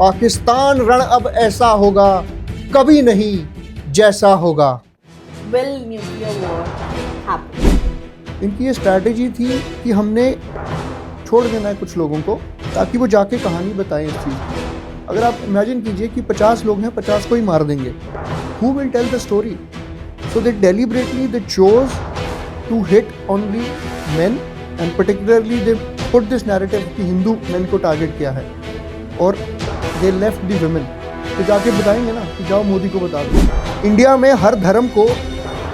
पाकिस्तान रण अब ऐसा होगा, कभी नहीं जैसा होगा। Will nuclear war happen? इनकी ये स्ट्रैटेजी थी कि हमने छोड़ देना है कुछ लोगों को ताकि वो जाके कहानी बताएं इस चीज़ की। अगर आप इमेजिन कीजिए कि 50 लोग हैं, 50 को ही मार देंगे, who will tell the story? So they deliberately they chose to hit only men and particularly they put this narrative कि हिंदू men को टारगेट किया है और they left the women। तो जाके बताएंगे ना कि जाओ मोदी को बता दो। इंडिया में हर धर्म को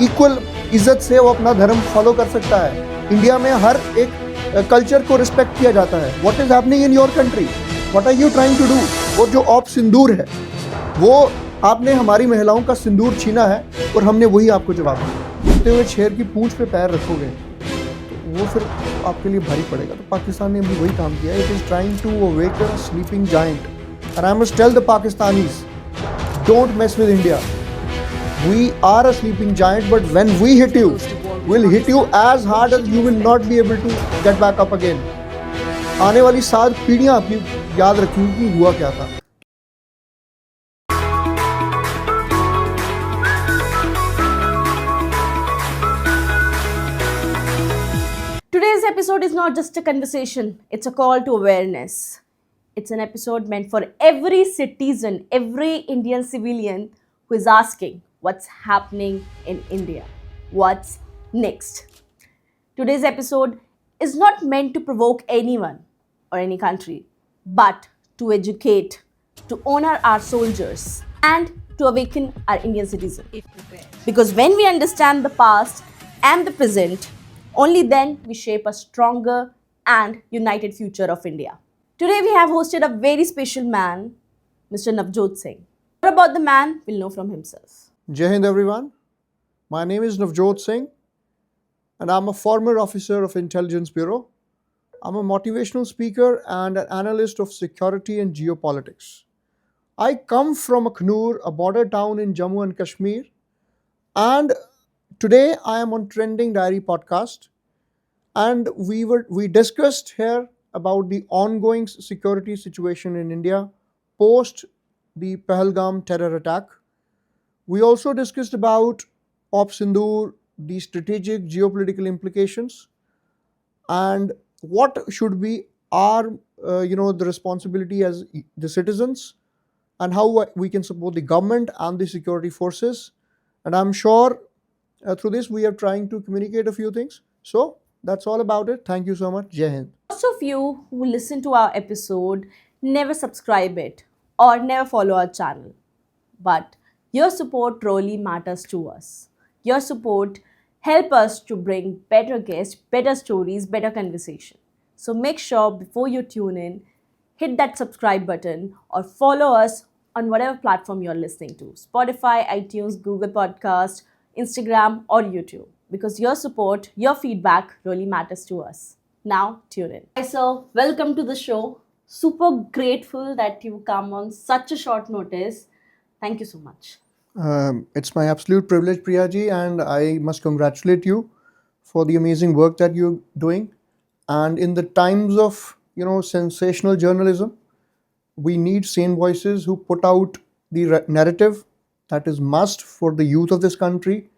इक्वल इज्जत से वो अपना धर्म फॉलो कर सकता है। इंडिया में हर एक कल्चर को रिस्पेक्ट किया जाता है। What is happening in your country? What are you trying to do? और जो ऑप सिंदूर है वो आपने हमारी महिलाओं का सिंदूर छीना है और हमने वही आपको जवाब दिया। उठते हुए शेर की पूंछ पे पैर रखोगे तो वो फिर आपके लिए भारी पड़ेगा। तो पाकिस्तान ने भी वही काम किया। It is trying to awaken a sleeping giant and I must tell the Pakistanis, don't mess with India. We are a sleeping giant, but when we hit you, we'll hit you as hard as you will not be able to get back up again. आने वाली 7 पीढ़ियां अपनी याद रखेंगी कि हुआ क्या था। Today's episode is not just a conversation, it's a call to awareness. It's an episode meant for every citizen, every Indian civilian who is asking what's happening in India. What's next? Today's episode is not meant to provoke anyone or any country, but to educate, to honor our soldiers, and to awaken our Indian citizens. Because when we understand the past and the present, only then we shape a stronger and united future of India. Today we have hosted a very special man, Mr. Navjot Singh. What about the man? We'll know from himself. Jai Hind everyone. My name is Navjot Singh and I'm a former officer of Intelligence Bureau. I'm a motivational speaker and an analyst of security and geopolitics. I come from Akhnur, a border town in Jammu and Kashmir, and today I am on Trending Diary podcast, and we discussed here about the ongoing security situation in India post the Pahalgam terror attack. We also discussed about Op Sindoor, the strategic geopolitical implications, and what should be our, the responsibility as the citizens, and how we can support the government and the security forces. And I'm sure through this we are trying to communicate a few things. So that's all about it. Thank you so much. Jai Hind. Most of you who listen to our episode never subscribe it or never follow our channel. But your support really matters to us. Your support help us to bring better guests, better stories, better conversation. So make sure before you tune in, hit that subscribe button or follow us on whatever platform you're listening to. Spotify, iTunes, Google Podcast, Instagram or YouTube. Because your support, your feedback really matters to us. Now tune in. Hi sir, welcome to the show. Super grateful that you come on such a short notice. Thank you so much. It's my absolute privilege, Priyaji, and I must congratulate you for the amazing work that you're doing. And in the times of sensational journalism, we need sane voices who put out the narrative that is must for the youth of this country.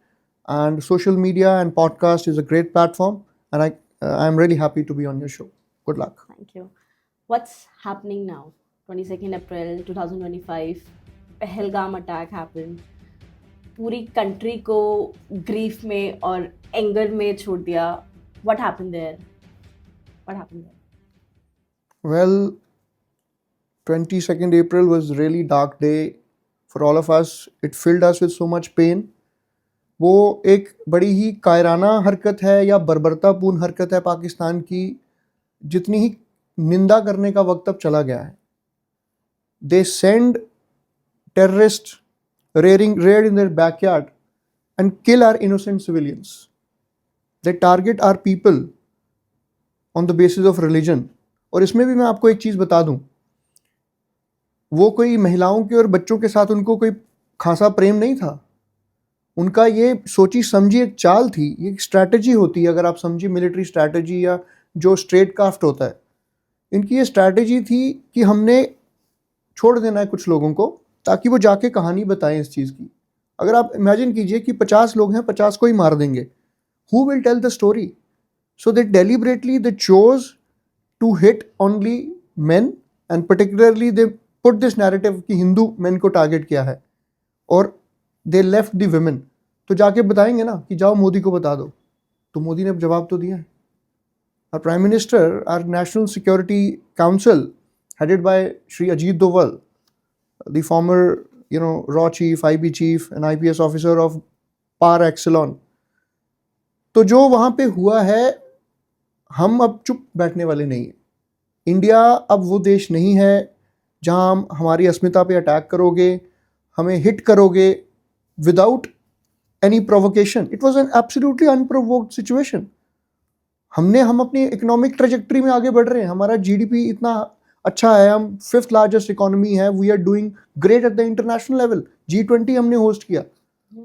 And social media and podcast is a great platform, and I'm really happy to be on your show. Good luck. Thank you. What's happening now? 22nd April 2025. Pahalgam attack happen, पूरी country को grief में और anger में छोड़ दिया. What happened there? What happened there? Well, 22nd April was a really dark day for all of us. It filled us with so much pain. वो एक बड़ी ही कायराना हरकत है या बर्बरतापूर्ण हरकत है पाकिस्तान की, जितनी ही निंदा करने का वक्त अब चला गया है. They send terrorists raid in their backyard and kill our innocent civilians. They target our people on the basis of religion. और इसमें भी मैं आपको एक चीज़ बता दूं, वो कोई महिलाओं के और बच्चों के साथ उनको कोई खासा प्रेम नहीं था. उनका ये सोची समझी एक चाल थी, ये एक स्ट्रैटेजी होती है. अगर आप समझिए मिलिट्री स्ट्रैटेजी या जो स्ट्रेट काफ्ट होता है, इनकी ये स्ट्रैटेजी थी कि हमने छोड़ देना है कुछ लोगों को ताकि वो जाके कहानी बताएं इस चीज़ की। अगर आप इमेजिन कीजिए कि 50 लोग हैं, 50 को ही मार देंगे, who will tell the story? So they deliberately they chose to hit only men and particularly they put this narrative कि हिंदू men को टारगेट किया है और they left the women। तो जाके बताएंगे ना कि जाओ मोदी को बता दो, तो मोदी ने जवाब तो दिया है। Our Prime Minister, our National Security Council headed by Shri Ajit Doval, the former RAW chief, IB chief and IPS officer of par excellence, तो जो वहाँ पे हुआ है, हम अब चुप बैठने वाले नहीं हैं। इंडिया अब वो देश नहीं है जहाँ हम हमारी अस्मिता पे अटैक करोगे, हमें हिट करोगे without any provocation. It was an absolutely unprovoked situation. हम अपनी इकोनॉमिक ट्रेजेक्ट्री में आगे बढ़ रहे हैं, हमारा जीडीपी इतना अच्छा है, हम 5th लार्जेस्ट इकोनॉमी है, we are doing great at the international level. G20 हमने होस्ट किया।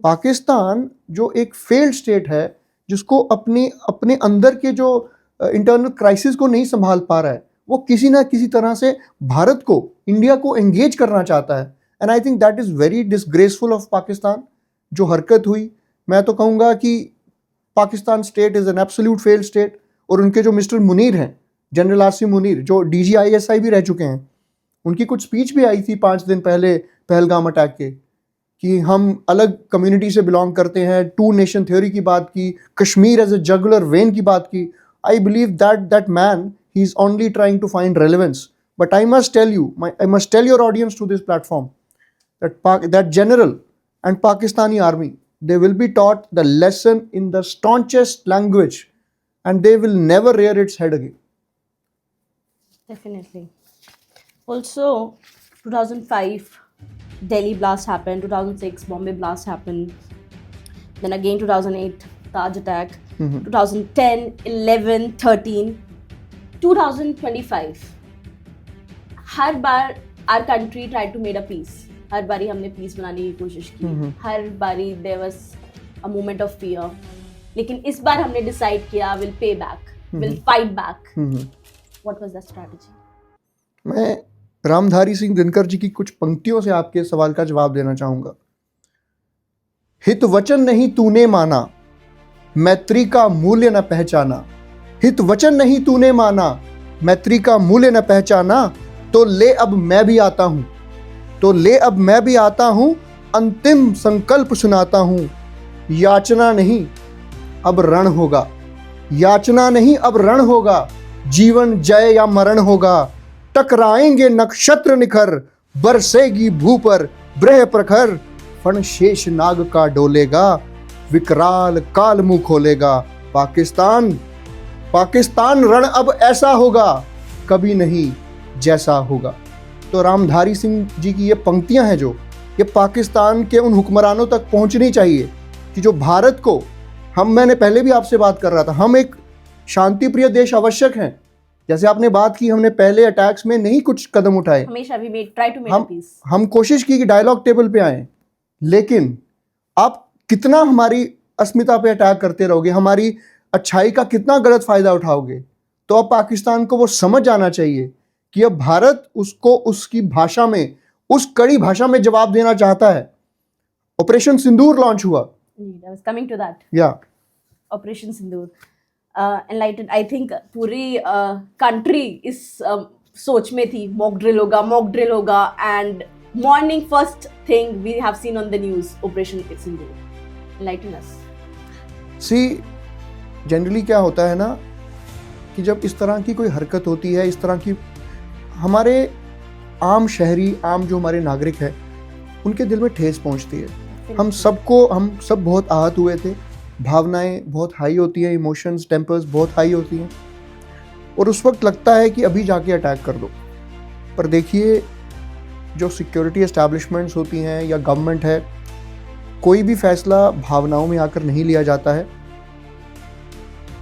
पाकिस्तान जो एक फेल्ड स्टेट है, जिसको अपने अंदर के जो इंटरनल क्राइसिस को नहीं संभाल पा रहा है, वो किसी ना किसी तरह से भारत को, इंडिया को एंगेज करना चाहता है। And I think that is very disgraceful of Pakistan. जो हरकत हुई, मैं तो कहूँगा कि Pakistan state is an absolute failed state. और उनके जो मिस्टर मुनीर हैं, जनरल आसिम मुनीर, जो DGISI भी रह चुके हैं, उनकी कुछ स्पीच भी आई थी 5 दिन पहले पहलगाम अटैक के, कि हम अलग कम्युनिटी से बिलोंग करते हैं, 2 नेशन थ्योरी की बात की, Kashmir as a jugular vein की बात की। I believe that man he is only trying to find relevance. But I must tell your audience to this platform that general and Pakistani army, they will be taught the lesson in the staunchest language and they will never rear its head again. Definitely. Also, 2005 Delhi blast happened, 2006 Bombay blast happened, then again 2008 Taj attack, 2010, 11, 13, 2025 her bar our country tried to make a peace. हर बारी हमने piece बनाने की कोशिश की, हर बारी there was a moment of fear, लेकिन इस बार हमने डिसाइड किया we'll pay back, we'll fight back. What was the strategy? मैं रामधारी सिंह दिनकर जी की कुछ पंक्तियों से आपके सवाल का जवाब देना चाहूंगा। हित वचन नहीं तूने माना, मैत्री का मूल्य न पहचाना। हित वचन नहीं तूने माना, मैत्री का मूल्य न पहचाना। तो ले अब मैं भी आता हूं, तो ले अब मैं भी आता हूं, अंतिम संकल्प सुनाता हूं। याचना नहीं अब रण होगा, याचना नहीं अब रण होगा। जीवन जय या मरण होगा, टकराएंगे नक्षत्र निखर। बरसेगी भू पर ब्रह प्रखर, फण शेष नाग का डोलेगा। विकराल काल मुंह खोलेगा। पाकिस्तान रण अब ऐसा होगा, कभी नहीं जैसा होगा। तो रामधारी सिंह जी की ये पंक्तियां हैं, जो ये पाकिस्तान के उन हुक्मरानों तक पहुंचनी चाहिए कि जो भारत को, मैंने पहले भी आपसे बात कर रहा था, हम एक शांति प्रिय देश आवश्यक हैं। जैसे आपने बात की, हमने पहले अटैक्स में नहीं कुछ कदम उठाए, हमेशा भी ट्राई टू मेक पीस। हम कोशिश की कि डायलॉग टेबल पे आए, लेकिन आप कितना हमारी अस्मिता पे अटैक करते रहोगे, हमारी अच्छाई का कितना गलत फायदा उठाओगे। तो अब पाकिस्तान को वो समझ आना चाहिए कि अब भारत उसको उसकी भाषा में, उस कड़ी भाषा में जवाब देना चाहता है। ऑपरेशन सिंदूर लॉन्च हुआ। I was coming to that. Yeah. Operation Sindoor enlightened, I think पूरी कंट्री इस सोच में थी मॉक ड्रिल होगा and morning first thing we have seen on the news operation Sindoor. Enlighten us. See, generally क्या होता है ना कि जब इस तरह की कोई हरकत होती है, इस तरह की, हमारे आम शहरी, आम जो हमारे नागरिक हैं, उनके दिल में ठेस पहुंचती है। हम सब बहुत आहत हुए थे, भावनाएं बहुत हाई होती हैं, इमोशंस, टेम्पर्स बहुत हाई होती हैं, और उस वक्त लगता है कि अभी जाके अटैक कर दो। पर देखिए, जो सिक्योरिटी एस्टैब्लिशमेंट्स होती हैं या गवर्नमेंट है, कोई भी फैसला भावनाओं में आकर नहीं लिया जाता है।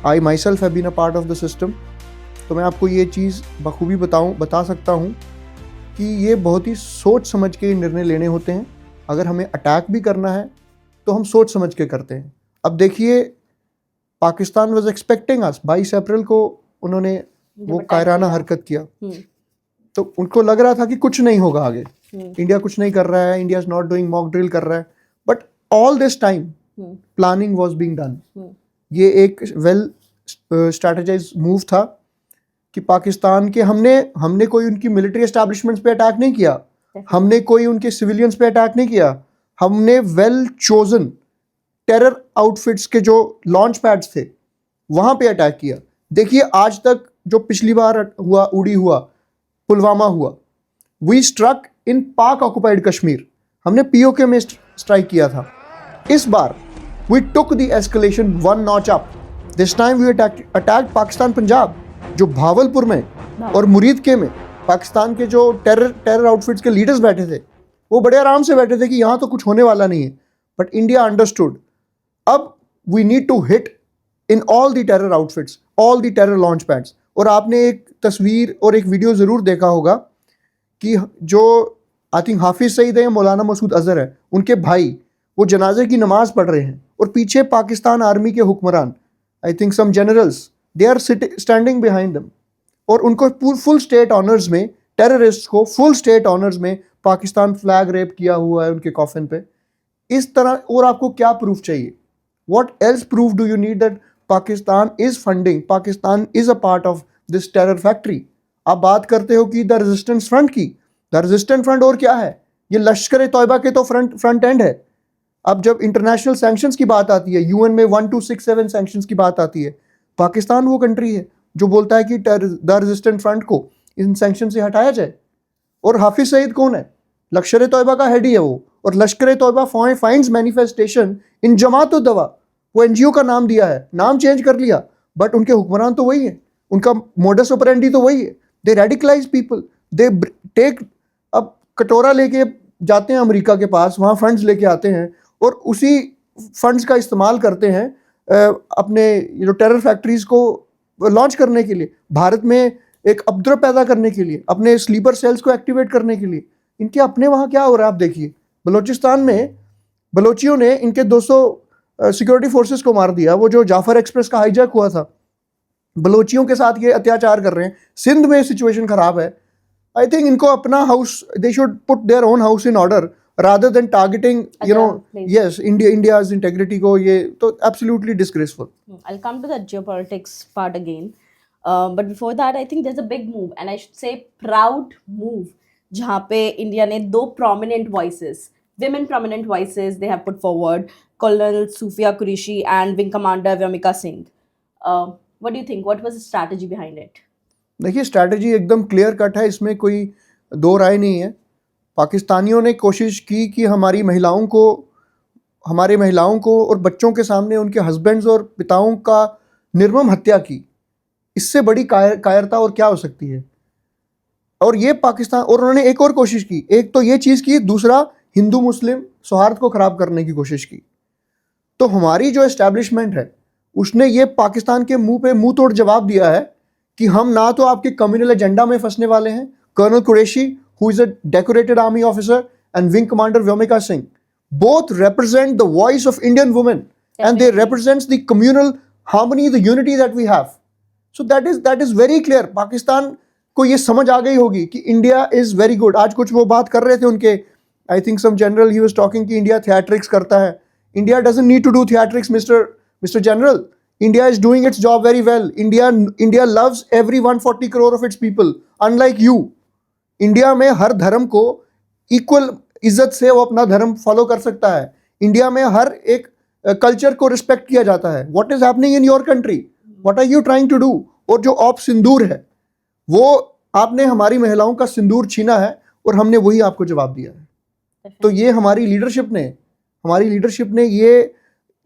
I myself have been a part of the system, तो मैं आपको ये चीज़ बखूबी बता सकता हूँ कि ये बहुत ही सोच समझ के निर्णय लेने होते हैं। अगर हमें अटैक भी करना है तो हम सोच समझ के करते हैं। अब देखिए, पाकिस्तान वाज एक्सपेक्टिंग अस। 22 अप्रैल को उन्होंने वो कायराना हरकत किया, तो उनको लग रहा था कि कुछ नहीं होगा आगे, इंडिया कुछ नहीं कर रहा है, India is not doing mock drill कर रहा है, but all this time planning was being done. ये एक वेल स्ट्रैटेजाइज मूव था कि पाकिस्तान के हमने कोई उनकी मिलिट्री एस्टैब्लिशमेंट्स पे अटैक नहीं किया, हमने कोई उनके सिविलियंस पे अटैक नहीं किया, हमने वेल चोजन टेरर आउटफिट्स के जो लॉन्च पैड्स थे वहां पे अटैक किया। देखिए आज तक जो पिछली बार हुआ, उड़ी हुआ, पुलवामा हुआ, वी स्ट्रक इन पाक ऑक्युपाइड कश्मीर, हमने पीओके में स्ट्राइक किया था। इस बार we took the escalation one notch up, this time we attack Pakistan Punjab, जो भावलपुर में और मुरीदके में पाकिस्तान के जो टेरर आउटफिट्स के लीडर्स बैठे थे वो बड़े आराम से बैठे थे कि यहाँ तो कुछ होने वाला नहीं है, बट इंडिया अंडरस्टूड अब we need to hit in all the terror outfits, all the terror launch pads. और आपने एक तस्वीर और एक वीडियो ज़रूर देखा होगा कि जो आई थिंक हाफिज सईद है या मौलाना मसूद अजहर है, उनके भाई वो जनाजे की नमाज पढ़ रहे हैं और पीछे पाकिस्तान आर्मी के हुक्मरान, I think some generals, they are standing behind them, और उनको फुल स्टेट ऑनर्स में, टेररिस्ट को फुल स्टेट ऑनर्स में पाकिस्तान फ्लैग रेप किया हुआ है उनके कॉफिन पे। इस तरह और आपको क्या प्रूफ चाहिए? What else proof do you need that Pakistan is funding, Pakistan is a part of this terror factory? आप बात करते हो कि द रेजिस्टेंस फ्रंट की, द रेजिस्टेंट फ्रंट और क्या है? ये लश्कर तौयबा के तो फ्रंट एंड है। अब जब इंटरनेशनल सैंक्शंस की बात आती है, यूएन में 1267 सैंक्शंस की बात आती है, पाकिस्तान वो कंट्री है जो बोलता है कि द रेजिस्टेंट फ्रंट को इन सैंक्शन से हटाया जाए। और हाफिज सईद कौन है? लश्कर तौयबा का हेड ही है वो, और लश्कर तौयबा फाइंड्स मैनिफेस्टेशन इन जमात दवा, वो एनजीओ का नाम दिया है, नाम चेंज कर लिया, बट उनके हुक्मरान तो वही है, उनका मोडस ऑपरेंडी तो वही है। दे रेडिकलाइज पीपल, दे टेक, अब कटोरा लेके जाते हैं अमेरिका के पास, वहाँ फंड्स लेके आते हैं और उसी फंड्स का इस्तेमाल करते हैं अपने जो टेरर फैक्ट्रीज को लॉन्च करने के लिए, भारत में एक उपद्रव पैदा करने के लिए, अपने स्लीपर सेल्स को एक्टिवेट करने के लिए। इनके अपने वहाँ क्या हो रहा है आप देखिए, बलोचिस्तान में बलोचियों ने इनके 200 सिक्योरिटी फोर्सेस को मार दिया। वो जो जाफर एक्सप्रेस का हाईजैक हुआ था, बलोचियों के साथ ये अत्याचार कर रहे हैं। सिंध में सिचुएशन खराब है। आई थिंक इनको अपना house, they should put their own house in order rather than targeting, you know, yes, India's integrity को, ये तो absolutely disgraceful. I'll come to the geopolitics part again. But before that, I think there's a big move, and I should say proud move, जहाँ पे India ने 2 prominent voices, women prominent voices, they have put forward, Colonel Sufia Qureshi and Wing Commander Vyomika Singh. What do you think? What was the strategy behind it? देखिए strategy एकदम clear cut है, इसमें कोई दो राय नहीं है। पाकिस्तानियों ने कोशिश की कि हमारे महिलाओं को और बच्चों के सामने उनके हस्बैंड्स और पिताओं का निर्मम हत्या की। इससे बड़ी कायरता और क्या हो सकती है? और ये पाकिस्तान, और उन्होंने एक और कोशिश की, एक तो ये चीज़ की, दूसरा हिंदू मुस्लिम सौहार्द को ख़राब करने की कोशिश की। तो हमारी जो एस्टैब्लिशमेंट है उसने ये पाकिस्तान के मुंह पे मुंह तोड़ जवाब दिया है कि हम ना तो आपके कम्युनल एजेंडा में फंसने वाले हैं। Colonel Qureshi, who is a decorated army officer, and Wing Commander Vyomika Singh, both represent the voice of Indian women. Definitely. And they represent the communal harmony, the unity that we have. So that is very clear. Pakistan को ये समझ आ गई होगी कि India is very good. आज कुछ वो बात कर रहे थे उनके, I think some general he was talking कि India theatrics करता है. India doesn't need to do theatrics, Mr. General. India is doing its job very well. India loves every 140 crore of its people, unlike you. India में हर धर्म को equal इज्जत से वो अपना धर्म फॉलो कर सकता है। इंडिया में हर एक कल्चर को रिस्पेक्ट किया जाता है। What is happening in your country? What are you trying to do? और जो ऑप सिंदूर है, वो आपने हमारी महिलाओं का सिंदूर छीना है और हमने वही आपको जवाब दिया है। तो ये हमारी लीडरशिप ने ये,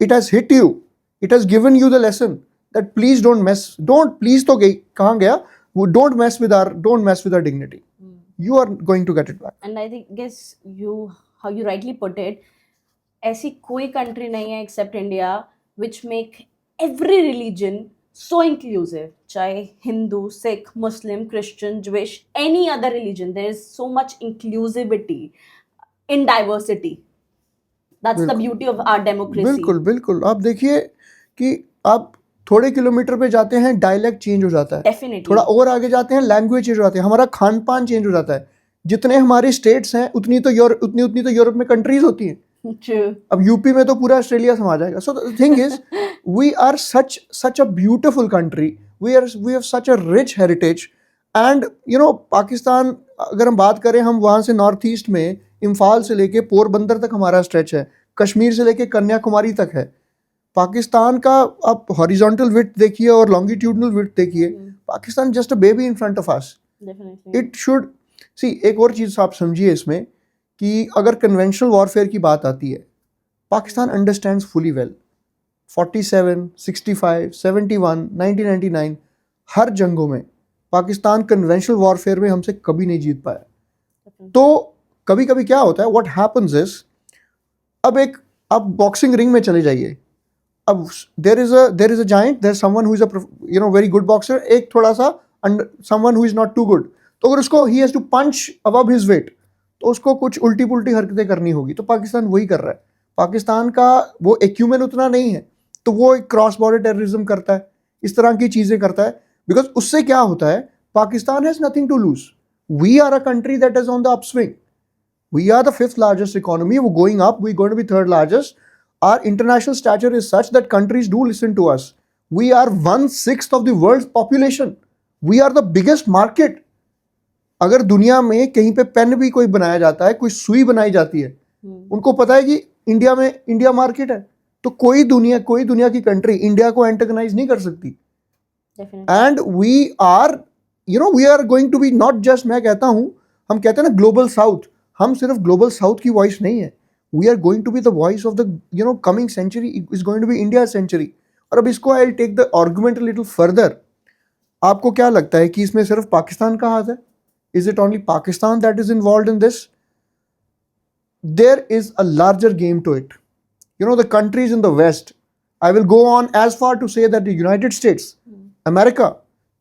it has hit you, it has given you the lesson that please don't please तो कहाँ गया, वो don't mess with our dignity. You are going to get it back. And I guess how you rightly put it, ऐसी कोई country नहीं है except India which make every religion so inclusive. चाहे Hindu, Sikh, Muslim, Christian, Jewish, any other religion, there is so much inclusivity in diversity. That's the beauty of our democracy. बिल्कुल. आप देखिए कि आप थोड़े किलोमीटर पे जाते हैं डायलेक्ट चेंज हो जाता है, Definitely. थोड़ा और आगे जाते हैं लैंग्वेज चेंज हो जाती है, हमारा खान पान चेंज हो जाता है। जितने हमारे स्टेट्स हैं उतनी तो यूरोप में कंट्रीज होती हैं। True. अब यूपी में तो पूरा ऑस्ट्रेलिया समा जाएगा। So the thing is we are such a beautiful country, we have such a rich heritage. And you know Pakistan, अगर हम बात करें, हम वहाँ से नॉर्थ ईस्ट में इम्फाल से लेके पोरबंदर तक हमारा स्ट्रेच है, कश्मीर से लेके कन्याकुमारी तक है। पाकिस्तान का आप हॉरिजॉन्टल विड्थ देखिए और लॉन्गिट्यूडनल विड्थ देखिए, Pakistan just a baby in front of us. Definitely. It should see, एक और चीज़ आप समझिए इसमें कि अगर कन्वेंशनल वॉरफेयर की बात आती है, पाकिस्तान अंडरस्टैंड्स फुली वेल। 47, 65, 71, 1999 हर जंगों में पाकिस्तान कन्वेंशनल वॉरफेयर में हमसे कभी नहीं जीत पाया। तो कभी कभी क्या होता है, व्हाट हैपेंस इज, अब एक आप बॉक्सिंग रिंग में चले जाइए, अब there is a giant, there someone who is a very good boxer, एक थोड़ा सा someone who is not too good, तो अगर उसको he has to punch above his weight, तो उसको कुछ उल्टी पुल्टी हरकतें करनी होगी। तो पाकिस्तान वही कर रहा है। पाकिस्तान का वो एक्यूमेन उतना नहीं है, तो वो एक क्रॉस बॉर्डर टेररिज्म करता है, इस तरह की चीज़ें करता है। बिकॉज उससे क्या होता है, Pakistan has nothing to lose, we are a country that is on the upswing, we are the fifth largest economy, we're going up, we're going to be third largest. Our international stature is such that countries do listen to us. We are 1/6 of the world's population. We are the biggest market. अगर दुनिया में कहीं पे pen भी कोई बनाया जाता है, कोई सुई बनाई जाती है, उनको पता है कि इंडिया में इंडिया मार्केट है, तो कोई दुनिया की कंट्री इंडिया को एंटेगनाइज नहीं कर सकती। And we are going to be not just, मैं कहता हूं, हम कहते हैं ना ग्लोबल साउथ, हम सिर्फ ग्लोबल साउथ की वॉइस नहीं है, we are going to be the voice of the coming century, is going to be India century. और अब इसको I will take the argument a little further. आपको क्या लगता है कि इसमें सिर्फ पाकिस्तान का हाथ है? Is it only Pakistan that is involved in this? There is a larger game to it. The countries in the West, I will go on as far to say that the United States, America,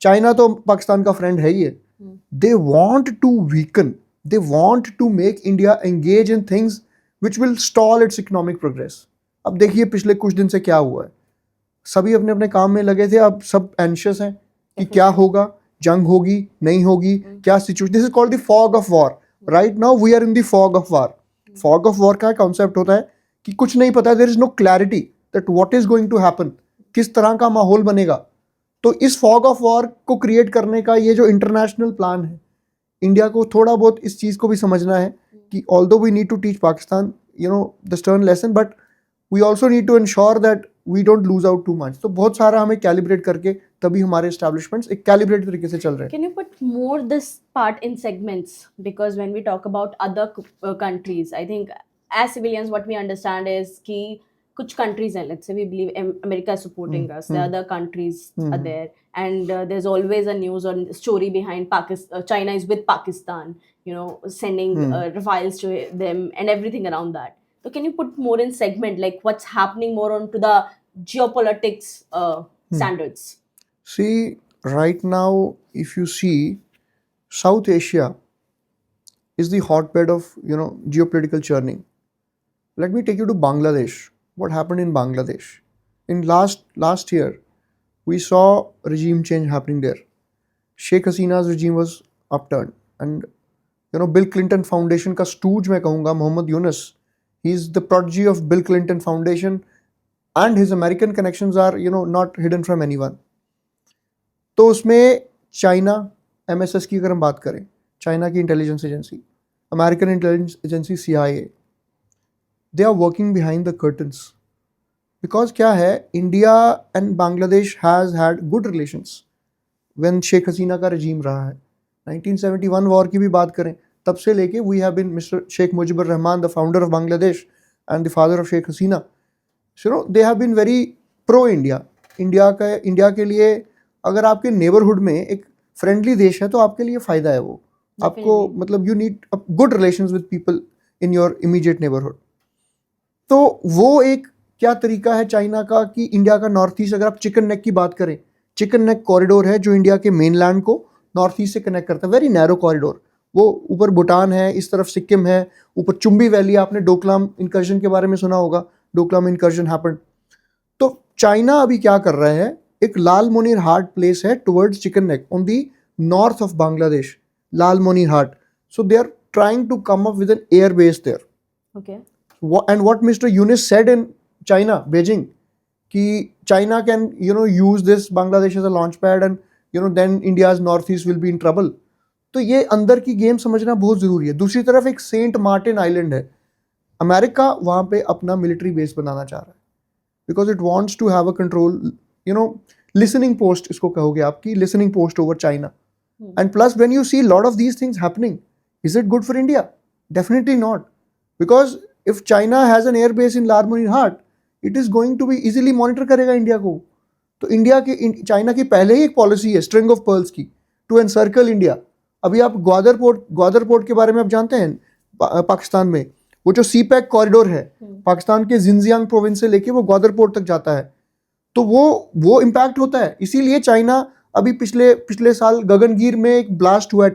China तो पाकिस्तान का friend है ही है, they want to weaken, they want to make India engage in things which will stall its economic progress. अब देखिए पिछले कुछ दिन से क्या हुआ है, सभी अपने अपने काम में लगे थे, अब सब एंशियस हैं कि क्या होगा, जंग होगी नहीं होगी, क्या situation. This is called the fog of war. Right now we are in the fog of war. Fog of war का कॉन्सेप्ट होता है कि कुछ नहीं पता, there is no clarity that what is going to happen, किस तरह का माहौल बनेगा। तो इस फॉग ऑफ वॉर को क्रिएट करने का ये जो इंटरनेशनल प्लान है, इंडिया को थोड़ा बहुत इस चीज़ को भी समझना है कि although we need to teach Pakistan the stern lesson, but we also need to ensure that we don't lose out too much. तो बहुत सारा हमें कैलिब्रेट करके तभी हमारे एस्टैब्लिशमेंट्स एक कैलिब्रेट तरीके से चल रहे हैं। Can you put more this part in segments? Because when we talk about other countries, I think as civilians what we understand is कि कुछ countries हैं, let's say we believe America is supporting us, the other countries are there, and there's always a news or story behind Pakistan, China is with Pakistan, sending Rafales to them and everything around that. So can you put more in segment, like what's happening more onto the geopolitics standards? See, right now, if you see, South Asia is the hotbed of, geopolitical churning. Let me take you to Bangladesh. What happened in Bangladesh? In last year, we saw regime change happening there. Sheikh Hasina's regime was upturned. And, Bill Clinton Foundation का stooge मैं कहूँगा, Mohammed Yunus, he's the prodigy of Bill Clinton Foundation, and his American connections are, not hidden from anyone. तो उसमें China, MSS की अगर हम बात करें, चाइना की intelligence agency, American intelligence agency CIA, they are working behind the curtains. Because क्या है, India and Bangladesh has had good relations when Sheikh Hasina का रजीम रहा है। 1971 वॉर की भी बात करें, तब से लेके we have been, mister Sheikh Mujibur Rahman, the founder of Bangladesh and the father of Sheikh Hasina, they have been very pro India. India के लिए अगर आपके नेबरहुड में एक फ्रेंडली देश है तो आपके लिए फ़ायदा है वो। आपको मतलब you need good relations with people in your immediate neighbourhood. तो वो एक क्या तरीका है चाइना का कि इंडिया का नॉर्थ ईस्ट, अगर आप चिकन नेक की बात करें, चिकन नेक कॉरिडोर है जो इंडिया के मेनलैंड को नॉर्थ ईस्ट से कनेक्ट करता है, वेरी नैरो कॉरिडोर। वो ऊपर भूटान है, इस तरफ सिक्किम है, ऊपर चुम्बी वैली, आपने डोकलाम इंकर्जन के बारे में सुना होगा, डोकलाम इंकर्जन हैपेंड। तो चाइना अभी क्या कर रहा है, एक लाल मोनिर हाट प्लेस है towards chicken neck on the north of Bangladesh, Lalmonirhat. So they are trying to come up with an air base there. Okay. And what Mr. Yunus said in China, Beijing, कि China can use this Bangladesh as a launch pad and then India's northeast will be in trouble. तो ये अंदर की game समझना बहुत ज़रूरी है. दूसरी तरफ एक सेंट मार्टिन आइलैंड है, अमेरिका वहाँ पे अपना मिलिट्री बेस बनाना चाह रहा है because it wants to have a control, listening post इसको कहोगे आपकी, listening post over China. And plus when you see lot of these things happening, is it good for India? Definitely not. Because if China has an air base in Larmonin Hat, it is going to be easily monitor करेगा India को. तो India की, China की पहले ही एक policy है string of pearls की to encircle India. अभी आप ग्वादर पोर्ट के बारे में आप जानते हैं पाकिस्तान में, वो जो सी पैक कॉरिडोर है पाकिस्तान के जिनजियांग प्रोविंस से लेके वो ग्वादर पोर्ट तक जाता है, तो वो इम्पैक्ट होता है. इसीलिए चाइना अभी पिछले साल गगनगीर में एक ब्लास्ट हुआ है,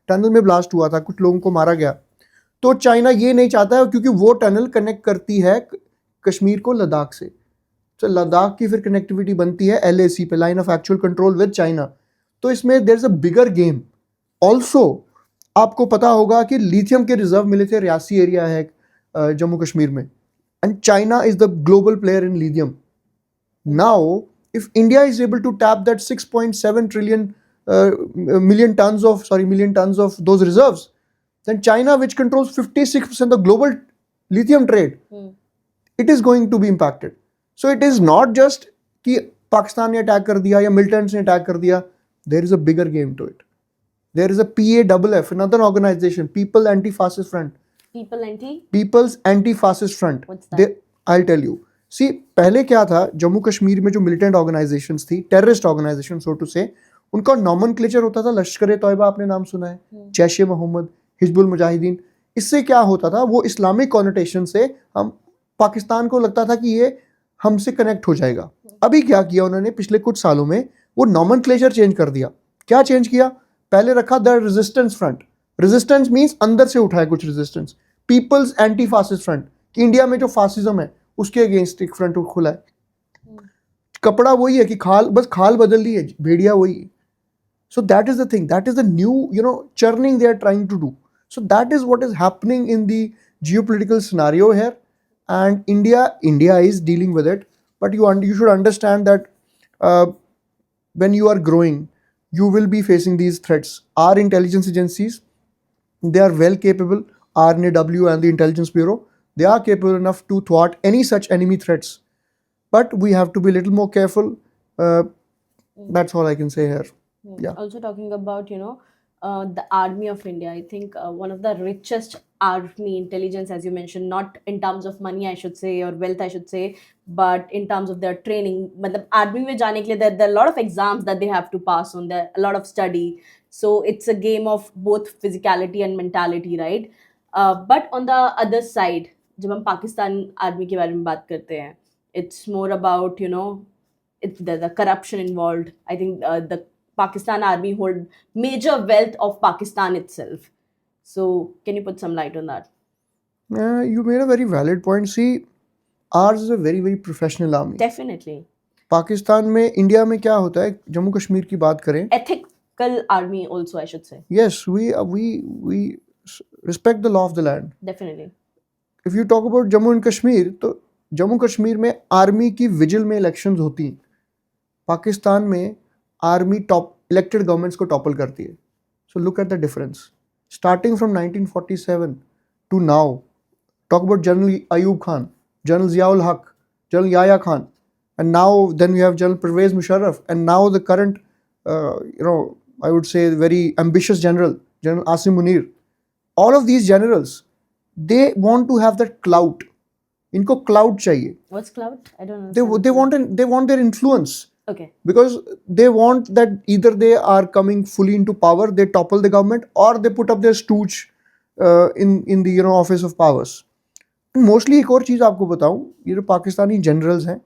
टनल में ब्लास्ट हुआ था, कुछ लोगों को मारा गया. तो चाइना ये नहीं चाहता है क्योंकि वो टनल कनेक्ट करती है कश्मीर को लद्दाख से, तो लद्दाख की फिर कनेक्टिविटी बनती है LAC पे, line of actual control with China. तो इसमें there is a bigger game. Also आपको पता होगा कि लिथियम के रिजर्व मिले थे, रियासी एरिया है जम्मू कश्मीर में, and China is the global player in lithium. Now if India is able to tap that 6.7 trillion million tons of those reserves, then China, which controls 56% of global lithium trade, it is going to be impacted. So it is not just कि पाकिस्तान ने attack कर दिया या militants ने attack कर दिया. There is a bigger game to it. There is a PAFF, another organization, People's Anti-Fascist Front. People's Anti-Fascist Front. What's that? I'll tell you. See, पहले क्या था, जम्मू कश्मीर में जो मिलिटेंट ऑर्गेनाइजेशंस थी, टेररिस्ट ऑर्गेनाइजेशन सो टू से, उनका nomenclature होता था लश्कर ए तौयबा, आपने नाम सुना है, जैश ए मोहम्मद, हिजबुल मुजाहिदीन. इससे क्या होता था, वो इस्लामिक कॉनोटेशन से हम पाकिस्तान को लगता था कि ये हमसे कनेक्ट हो जाएगा. अभी क्या किया उन्होंने पिछले कुछ सालों में, वो नॉमनक्लेचर चेंज कर दिया. क्या चेंज किया? पहले रखा the resistance front. Resistance means अंदर से उठाए कुछ resistance. People's anti fascist front, कि इंडिया में जो फासिज्म है उसके अगेंस्ट एक फ्रंट खुला है. कपड़ा वही है कि खाल बदल ली है, भेड़िया वही है. So that is the thing, that is the new churning they are trying to do. So that is what is happening in the geopolitical scenario here, and India is dealing with it. But you should understand that when you are growing, you will be facing these threats. Our intelligence agencies, they are well capable. RNAW and the Intelligence Bureau, they are capable enough to thwart any such enemy threats. But we have to be a little more careful. That's all I can say here. Yeah. Also talking about the army of India, I think one of the richest army intelligence, as you mentioned, not in terms of money I should say or wealth I should say, but in terms of their training. मतलब army में जाने के लिए there are a lot of exams that they have to pass on, there a lot of study, so it's a game of both physicality and mentality, right? But on the other side, जब हम Pakistan army के बारे में बात करते हैं, it's more about it's the corruption involved. I think the Pakistan army hold major wealth of Pakistan itself. So can you put some light on that? You made a very valid point. See, ours is a very very professional army. Definitely. Pakistan में, India में क्या होता है, जम्मू कश्मीर की बात करें, ethical army also I should say. Yes, we respect the law of the land. Definitely. If you talk about Jammu and Kashmir, तो जम्मू कश्मीर में आर्मी की विजिल में इलेक्शंस होती हैं. पाकिस्तान में आर्मी इलेक्टेड गवर्नमेंट्स को टॉपल करती है. So look at the difference starting from 1947 to now. Talk about general Ayub Khan, general Ziaul Haq, general Yahya Khan, and now then we have General Pervez Musharraf, and now the current I would say very ambitious General Asim Munir. All of these generals, they want to have that clout. इनको clout चाहिए. What's clout? I don't know. They want their influence. Okay. Because they want that either they are coming fully into power, they topple the government, or they put up their stooge in the office of powers. And mostly एक और चीज़ आपको बताऊं, ये जो Pakistani generals हैं,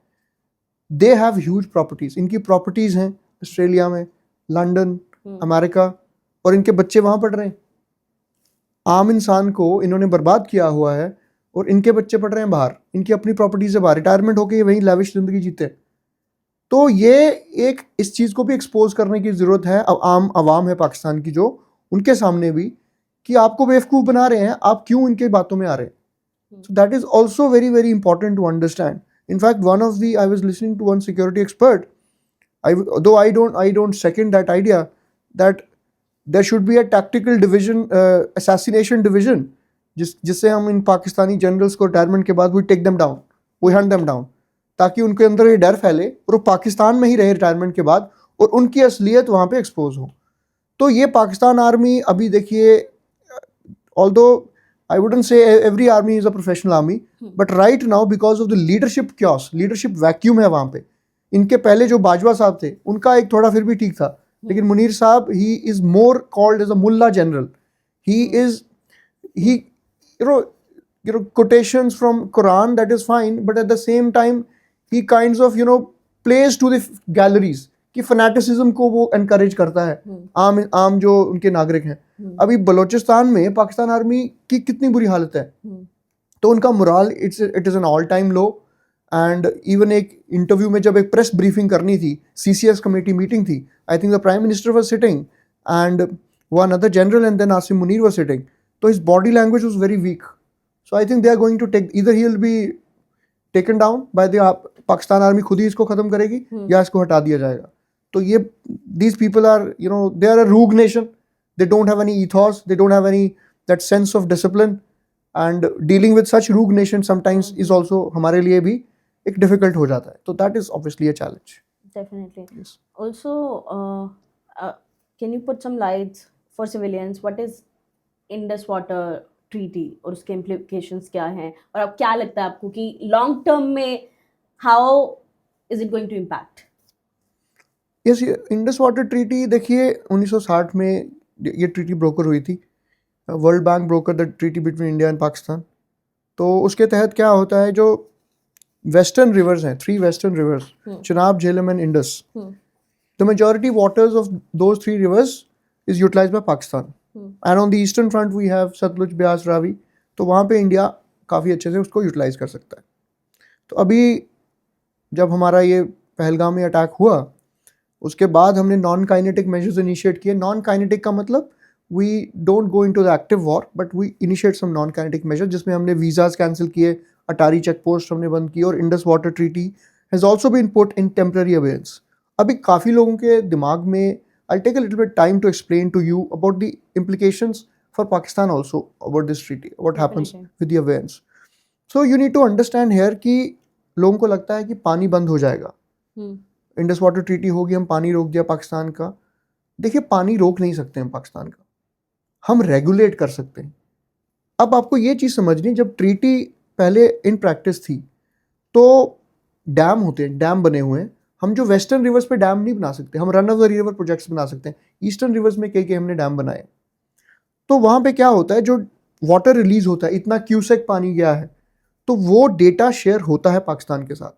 they have huge properties. इनकी properties हैं Australia में, लंदन, अमेरिका, और इनके बच्चे वहाँ पढ़ रहे हैं. आम इंसान को इन्होंने बर्बाद किया हुआ है और इनके बच्चे पढ़ रहे हैं बाहर, इनकी अपनी प्रॉपर्टीज़ से बाहर, रिटायरमेंट होकर ये वहीं लाविश ज़िंदगी जीते हैं. तो ये एक इस चीज़ को भी एक्सपोज करने की ज़रूरत है अब आम आवाम है पाकिस्तान की जो उनके सामने भी कि आपको बेवकूफ़ बना रहे हैं, आप क्यों इनके बातों में आ रहे हैं. So that is also very very important to understand. In fact, I was listening to one security expert. Though I don't second that idea that there should be a tactical division, assassination division, जिससे हम इन Pakistani generals को retirement के बाद we take them down, we hunt them down, ताकि उनके अंदर ये डर फैले और वो पाकिस्तान में ही रहे रिटायरमेंट के बाद और उनकी असलियत वहाँ पे एक्सपोज हो. तो ये पाकिस्तान आर्मी अभी देखिए, although I wouldn't say every army is a professional army, but right now because of the leadership chaos, leadership vacuum है वहाँ पे. इनके पहले जो बाजवा साहब थे उनका एक थोड़ा फिर भी ठीक था, लेकिन मुनीर साहब he is more called as a mullah general. He you know quotations from Quran, that is fine, but at the same time he kinds of plays to the galleries कि फनेटिसिज्म को वो एनकरेज करता है आम जो उनके नागरिक हैं. अभी बलोचिस्तान में पाकिस्तान आर्मी की कितनी बुरी हालत है, तो उनका moral it is an all time low. And even एक इंटरव्यू में जब एक प्रेस ब्रीफिंग करनी थी, CCS कमेटी मीटिंग थी, I think the prime minister was sitting and one other general and then Asim Munir was sitting, तो his body language was very weak. So I think they are going to take, either he will be taken down by the Pakistan army, खुद ही इसको खत्म करेगी या इसको हटा दिया जाएगा. तो ये these people are they are a rogue nation. They don't have any ethos, they don't have any that sense of discipline, and dealing with such rogue nation sometimes is also हमारे लिए भी एक difficult हो जाता है. तो that is obviously a challenge. Definitely. Yes. Also, can you put some lights for civilians? What is Indus Water Treaty और उसके implications क्या हैं, और अब क्या लगता है आपको कि long term में how is it going to impact? Yes, Indus water treaty देखिए 1960 में ये ट्रीटी ब्रोकर हुई थी. World bank broker the treaty between India and Pakistan. तो उसके तहत क्या होता है, जो वेस्टर्न रिवर्स हैं, 3 western rivers, Chenab, Jhelum and Indus, the majority waters of those 3 rivers is utilised by Pakistan. And on the eastern front we have Sutlej, Beas, Ravi. तो वहाँ पे इंडिया काफ़ी अच्छे से उसको यूटिलाइज कर सकता है. तो अभी जब हमारा ये पहलगाम में अटैक हुआ, उसके बाद हमने नॉन काइनेटिक मेजर्स इनिशिएट किए. नॉन काइनेटिक का मतलब we don't go into the active war, but we initiate some non kinetic measures, जिसमें हमने वीज़ाज कैंसिल किए, अटारी चेक पोस्ट हमने बंद की, और Indus water treaty has also been put in temporary abeyance. अभी काफ़ी लोगों के दिमाग में, I take a little bit time to explain to you about the implications for Pakistan also about this treaty, what happens with the abeyance. So you need to understand here कि लोगों को लगता है कि पानी बंद हो जाएगा, इंडस वाटर ट्रीटी होगी, हम पानी रोक दिया पाकिस्तान का. देखिए, पानी रोक नहीं सकते हम पाकिस्तान का, हम रेगुलेट कर सकते हैं. अब आपको ये चीज़ समझनी, जब ट्रीटी पहले इन प्रैक्टिस थी तो डैम होते हैं, डैम बने हुए हैं. हम जो वेस्टर्न रिवर्स पे डैम नहीं बना सकते, हम run of the river projects बना सकते हैं. ईस्टर्न रिवर्स में कई हमने डैम बनाए. तो वहाँ पे क्या होता है, जो वाटर रिलीज होता है, इतना क्यूसेक पानी गया है, तो वो डेटा शेयर होता है पाकिस्तान के साथ,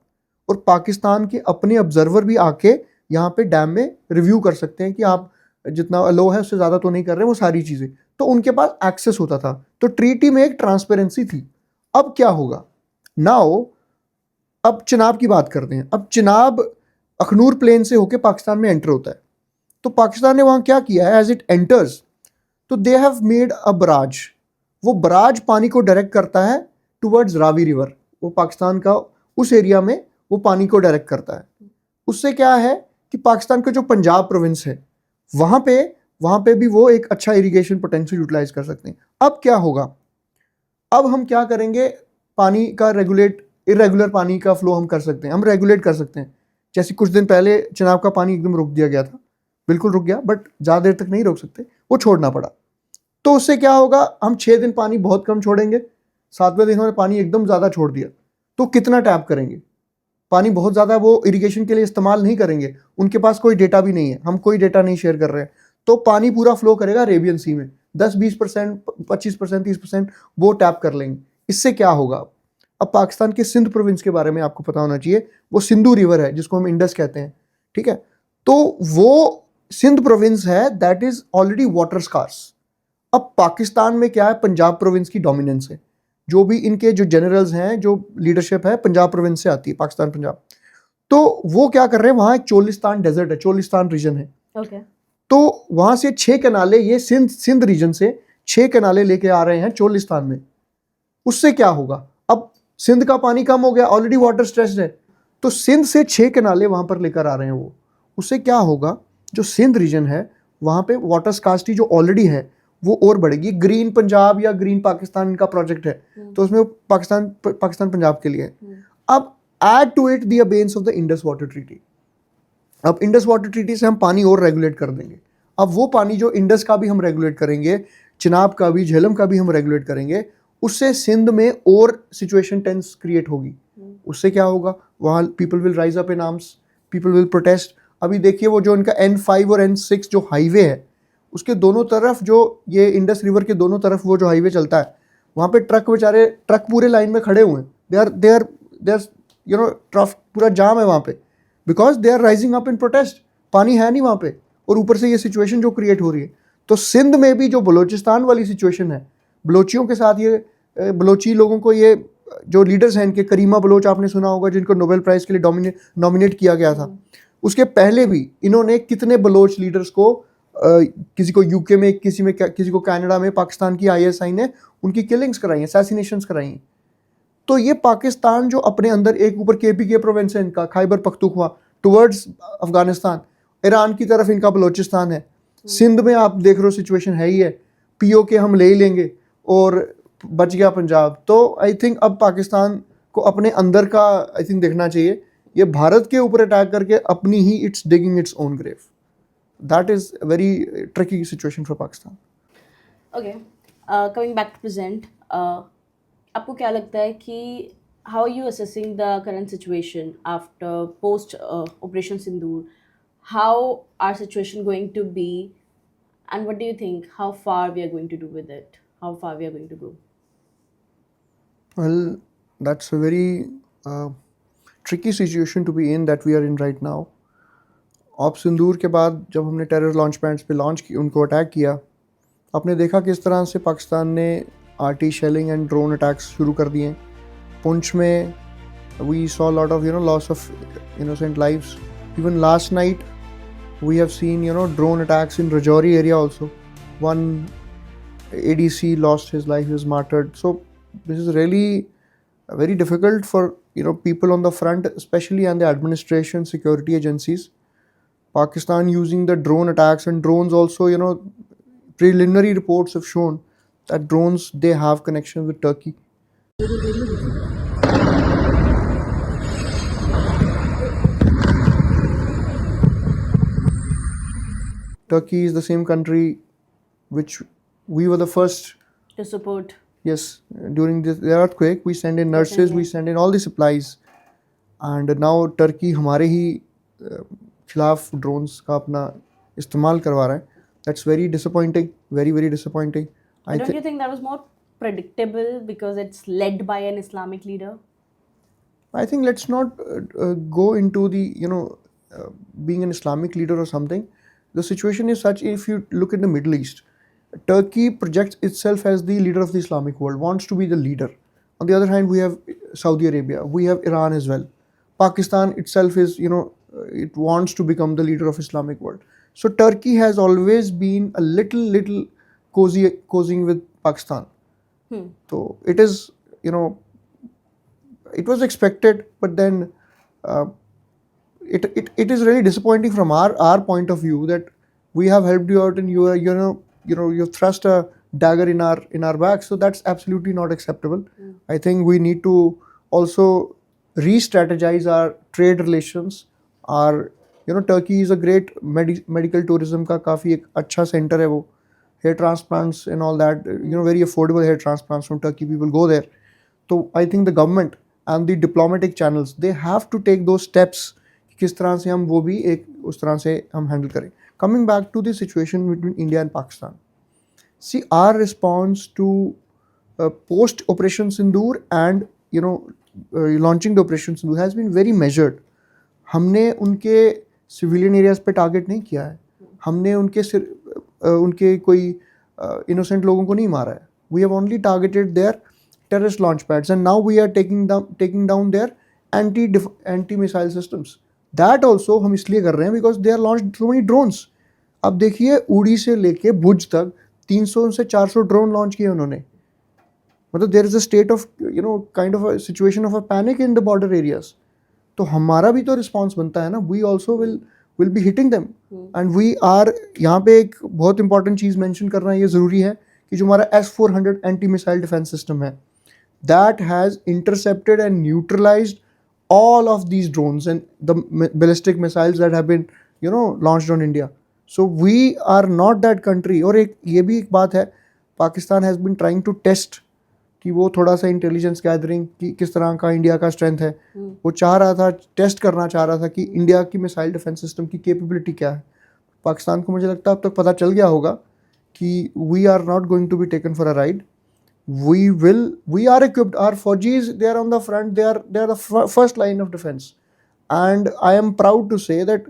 और पाकिस्तान के अपने ऑब्जर्वर भी आके यहाँ पे डैम में रिव्यू कर सकते हैं कि आप जितना लो है उससे ज़्यादा तो नहीं कर रहे, वो सारी चीज़ें. तो उनके पास एक्सेस होता था. तो ट्रीटी में एक ट्रांसपेरेंसी थी. अब क्या होगा नाउ, अब चिनाब की बात करते हैं. अब चिनाब अखनूर प्लेन से होके पाकिस्तान में एंटर होता है. तो पाकिस्तान ने वहाँ क्या किया है, एज इट एंटर्स, तो they have made a barrage. वो बराज पानी को डायरेक्ट करता है टुवर्ड्स रावी रिवर. वो पाकिस्तान का उस एरिया में वो पानी को डायरेक्ट करता है. उससे क्या है कि पाकिस्तान का जो पंजाब प्रोविंस है, वहाँ पे भी वो एक अच्छा इरिगेशन पोटेंशियल यूटिलाइज कर सकते हैं. अब क्या होगा, अब हम क्या करेंगे, पानी का इरेगुलर पानी का फ्लो हम कर सकते हैं, हम रेगुलेट कर सकते हैं. जैसे कुछ दिन पहले चिनाब का पानी एकदम रोक दिया गया था, बिल्कुल रुक गया, बट ज़्यादा देर तक नहीं रोक सकते, वो छोड़ना पड़ा. तो उससे क्या होगा, हम 6 दिन पानी बहुत कम छोड़ेंगे, 7वें दिन हमने पानी एकदम ज़्यादा छोड़ दिया. तो कितना टैप करेंगे, पानी बहुत ज़्यादा वो इरिगेशन के लिए इस्तेमाल नहीं करेंगे. उनके पास कोई डेटा भी नहीं है, हम कोई डेटा नहीं शेयर कर रहे हैं. तो पानी पूरा फ्लो करेगा अरेबियन सी में, 10-20%, 25%, 30% वो टैप कर लेंगे. इससे क्या होगा, अब पाकिस्तान के सिंध प्रोविंस के बारे में आपको पता होना चाहिए. वो सिंधु रिवर है जिसको हम इंडस कहते हैं, ठीक है. तो वो सिंध प्रोविंस है, that is already water scarce. अब पाकिस्तान में क्या है, पंजाब प्रोविंस की डोमिनेंस है. जो भी इनके जो जनरल्स हैं, जो लीडरशिप है, पंजाब प्रोविंस से आती है, पाकिस्तान पंजाब. तो वो क्या कर रहे हैं, वहाँ एक चोलिस्तान डेजर्ट है, चोलिस्तान रीजन है, Okay. तो वहाँ से 6 कनाले, ये सिंध रीजन से 6 कनाले लेके आ रहे हैं चोलिस्तान में। उससे क्या होगा, अब सिंध का पानी कम हो गया, ऑलरेडी वाटर स्ट्रेस्ड है, तो सिंध से 6 कनाले वहाँ पर लेकर आ रहे हैं वो। उससे क्या होगा, जो सिंध रीजन है वहाँ पे वाटर स्कार्सिटी जो ऑलरेडी है वो और बढ़ेगी। ग्रीन पंजाब या ग्रीन पाकिस्तान इनका प्रोजेक्ट है, तो उसमें पाकिस्तान पंजाब के लिए है। अब add to it the absence of the Indus water treaty. अब इंडस वाटर ट्रीटी से हम पानी और रेगुलेट कर देंगे। अब वो पानी जो इंडस का भी हम रेगुलेट करेंगे, चिनाब का भी, झेलम का भी हम रेगुलेट करेंगे, उससे सिंध में और सिचुएशन टेंस क्रिएट होगी। उससे क्या होगा, वहाँ people will rise up in arms, people will protest. अभी देखिए वो जो इनका N5 और N6 जो हाईवे है, उसके दोनों तरफ जो ये इंडस रिवर के दोनों तरफ वो जो हाईवे चलता है, वहाँ पे ट्रक पूरे लाइन में खड़े हुए हैं। They are you know traffic पूरा जाम है वहाँ पे, because they are rising up in protest. पानी है नहीं वहाँ पे, और ऊपर से ये सिचुएशन जो क्रिएट हो रही है। तो सिंध में भी जो बलोचिस्तान वाली सिचुएशन है, बलोचियों के साथ ये बलोची लोगों को, ये जो लीडर्स हैं इनके, करीमा बलोच आपने सुना होगा, जिनको नोबेल प्राइज़ के लिए नॉमिनेट किया गया था, उसके पहले भी इन्होंने कितने बलोच लीडर्स को, किसी को यूके में, किसी को कनाडा में, पाकिस्तान की ISI ने उनकी किलिंग्स कराई हैं, असैसिनेशंस कराई हैं। तो ये पाकिस्तान जो अपने अंदर एक ऊपर KPK प्रोविंस है इनका, खैबर पख्तूनख्वा, टुवर्ड्स अफगानिस्तान, ईरान की तरफ इनका बलोचिस्तान है, सिंध में आप देख रहे हो सिचुएशन है ही है, POK हम ले ही लेंगे और बच गया पंजाब। तो आई थिंक अब पाकिस्तान को अपने अंदर का आई थिंक देखना चाहिए। ये भारत के ऊपर अटैक करके अपनी ही it's digging its own grave. That is a very tricky situation for Pakistan. Okay. Coming back to present, आपको क्या लगता है कि how are you assessing the current situation after post Operation Sindoor? How our situation going to be, and what do you think? How far we are going to do with it? How far we are going to go? Well, that's a very tricky situation to be in that we are in right now. Op Sindoor के बाद जब हमने terror launch pads पे उनको attack किया, आपने देखा किस तरह से पाकिस्तान ने RT shelling and drone attacks शुरू कर दिए। पुंछ में we saw lot of loss of innocent lives. Even last night we have seen drone attacks in Rajouri area also. One ADC lost his life, he was martyred. So this is really very difficult for people on the front, especially, and the administration, security agencies. Pakistan using the drone attacks, and drones also, preliminary reports have shown that drones, they have connection with Turkey. Turkey is the same country which we were the first To support. Yes, during the earthquake, we send in nurses, we send in all the supplies, and now Turkey हमारे ही खिलाफ drones का अपना इस्तेमाल करवा रहा है. That's very disappointing, very very disappointing. But don't you think that was more predictable because it's led by an Islamic leader? I think let's not go into the being an Islamic leader or something. The situation is such. If you look at the Middle East, Turkey projects itself as the leader of the Islamic world, wants to be the leader. On the other hand, we have Saudi Arabia, we have Iran as well. Pakistan itself is, it wants to become the leader of Islamic world. So Turkey has always been a little cozying with Pakistan. So it is, it was expected, but then it is really disappointing from our point of view that we have helped you out and you are, you've thrust a dagger in our back. So that's absolutely not acceptable. I think we need to also re-strategize our trade relations. Our Turkey is a great medical tourism का काफ़ी एक अच्छा center है वो. Hair transplants and all that, very affordable hair transplants from Turkey, people go there. So I think the government and the diplomatic channels, they have to take those steps किस तरह से हम वो भी एक उस तरह से हम handle करें. Coming back to the situation between India and Pakistan. See, our response to post Operation Sindoor and launching the Operation Sindoor has been very measured. हमने उनके civilian areas पे target नहीं किया है. हमने उनके कोई innocent लोगों को नहीं मारा है. We have only targeted their terrorist launch pads, and now we are taking down their anti-missile systems. That also हम इसलिए कर रहे हैं because they are launch so many drones. अब देखिए उड़ी से लेके भुज तक 300 से 400 ड्रोन लॉन्च किए उन्होंने. मतलब there is a state of kind of situation of a panic in the border areas. तो हमारा भी तो रिस्पॉन्स बनता है ना. We also will be hitting them and we are. यहाँ पे एक बहुत इंपॉर्टेंट चीज़ मेंशन करना ये ज़रूरी है कि जो हमारा S-400 anti missile defence system है, that has intercepted and neutralised all of these drones and the ballistic missiles that have been launched on India. So we are not that country. और एक ये भी एक बात है, Pakistan has been trying to test कि वो थोड़ा सा इंटेलिजेंस गैदरिंग कि किस तरह का इंडिया का स्ट्रेंथ है. वो चाह रहा था, टेस्ट करना चाह रहा था कि इंडिया की मिसाइल डिफेंस सिस्टम की कैपेबिलिटी क्या है. पाकिस्तान को मुझे लगता है अब तक पता चल गया होगा कि we are not going to be taken for a ride. We are equipped. Our Faujis, they are on the front. They are the first line of defense. And I am proud to say that,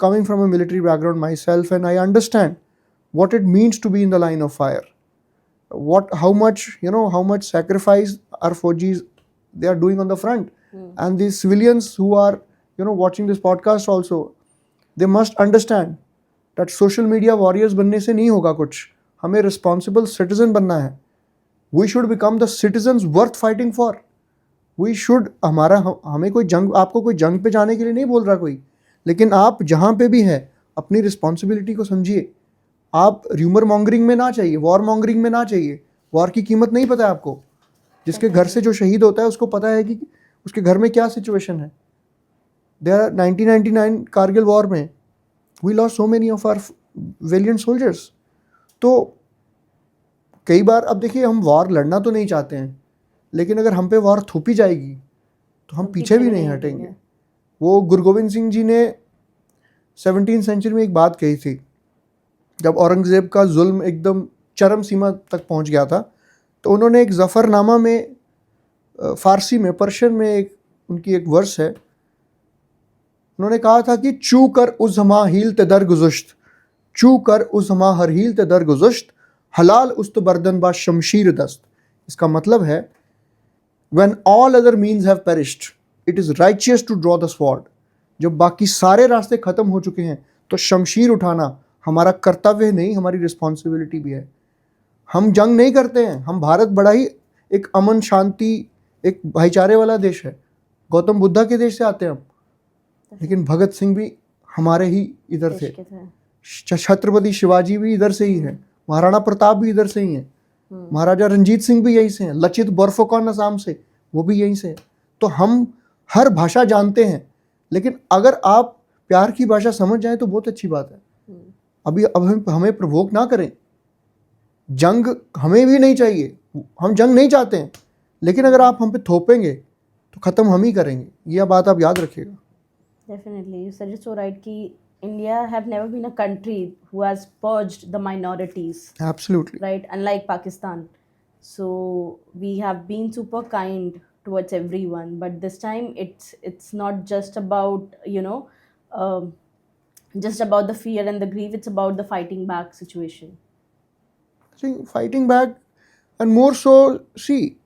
coming from a military background myself, and I understand what it means to be in the line of fire. How much sacrifice our Faujis, they are doing on the front. And the civilians who are, watching this podcast also, they must understand that social media warriors बनने से नहीं होगा कुछ. हमें responsible citizen बनना है. We should become the citizens worth fighting for. We should हमें कोई जंग, आपको कोई जंग पे जाने के लिए नहीं बोल रहा कोई, लेकिन आप जहाँ पे भी है अपनी रिस्पॉन्सिबिलिटी को समझिए. आप र्यूमर मॉन्गरिंग में ना चाहिए, वॉर मॉन्गरिंग में ना चाहिए. वॉर की कीमत नहीं पता है आपको. जिसके घर से जो शहीद होता है उसको पता है कि उसके घर में क्या सिचुएशन है. देयर 1999 कारगिल वॉर में we lost so many of our valiant soldiers. तो कई बार अब देखिए हम वॉर लड़ना तो नहीं चाहते हैं, लेकिन अगर हम पे वॉर थोपी जाएगी तो हम पीछे भी नहीं हटेंगे. वो गुरु गोविंद सिंह जी ने 17वीं सेंचुरी में एक बात कही थी, जब औरंगज़ेब का जुल्म एकदम चरम सीमा तक पहुंच गया था, तो उन्होंने एक ज़फ़रनामा में, फ़ारसी में, पर्शियन में एक उनकी एक वर्स है. उन्होंने कहा था कि चू कर उस हमा हील ते दर गुज़श्त, चू कर उस हमा हर हील ते दर गुज़श्त, हलाल उस्त बर्दन बा शमशीर दस्त. इसका मतलब है when all other means have perished, it is righteous to draw the sword. जब बाकी सारे रास्ते ख़त्म हो चुके हैं तो शमशीर उठाना हमारा कर्तव्य नहीं, हमारी रिस्पॉन्सिबिलिटी भी है. हम जंग नहीं करते हैं. हम भारत बड़ा ही एक अमन शांति, एक भाईचारे वाला देश है. गौतम बुद्धा के देश से आते हैं हम, लेकिन भगत सिंह भी हमारे ही इधर थे. छत्रपति शिवाजी भी इधर से ही हैं. महाराणा प्रताप भी इधर से ही हैं. महाराजा रंजीत सिंह भी यहीं से हैं. लचित बोरफुकन असम से, वो भी यहीं से हैं. तो हम हर भाषा जानते हैं, लेकिन अगर आप प्यार की भाषा समझ जाएं तो बहुत अच्छी बात है. अब हमें प्रवोक ना करें. जंग हमें भी नहीं चाहिए, हम जंग नहीं चाहते हैं, लेकिन अगर आप हम पे थोपेंगे तो ख़त्म हम ही करेंगे. यह बात आप याद रखिएगा. Definitely, you said it so right कि India have never been a country who has purged the minorities. Absolutely. Right, unlike Pakistan. So we have been super kind towards everyone, but this time it's not just about just about the fear and the grief. It's about the fighting back situation. I think fighting back, and more so, see,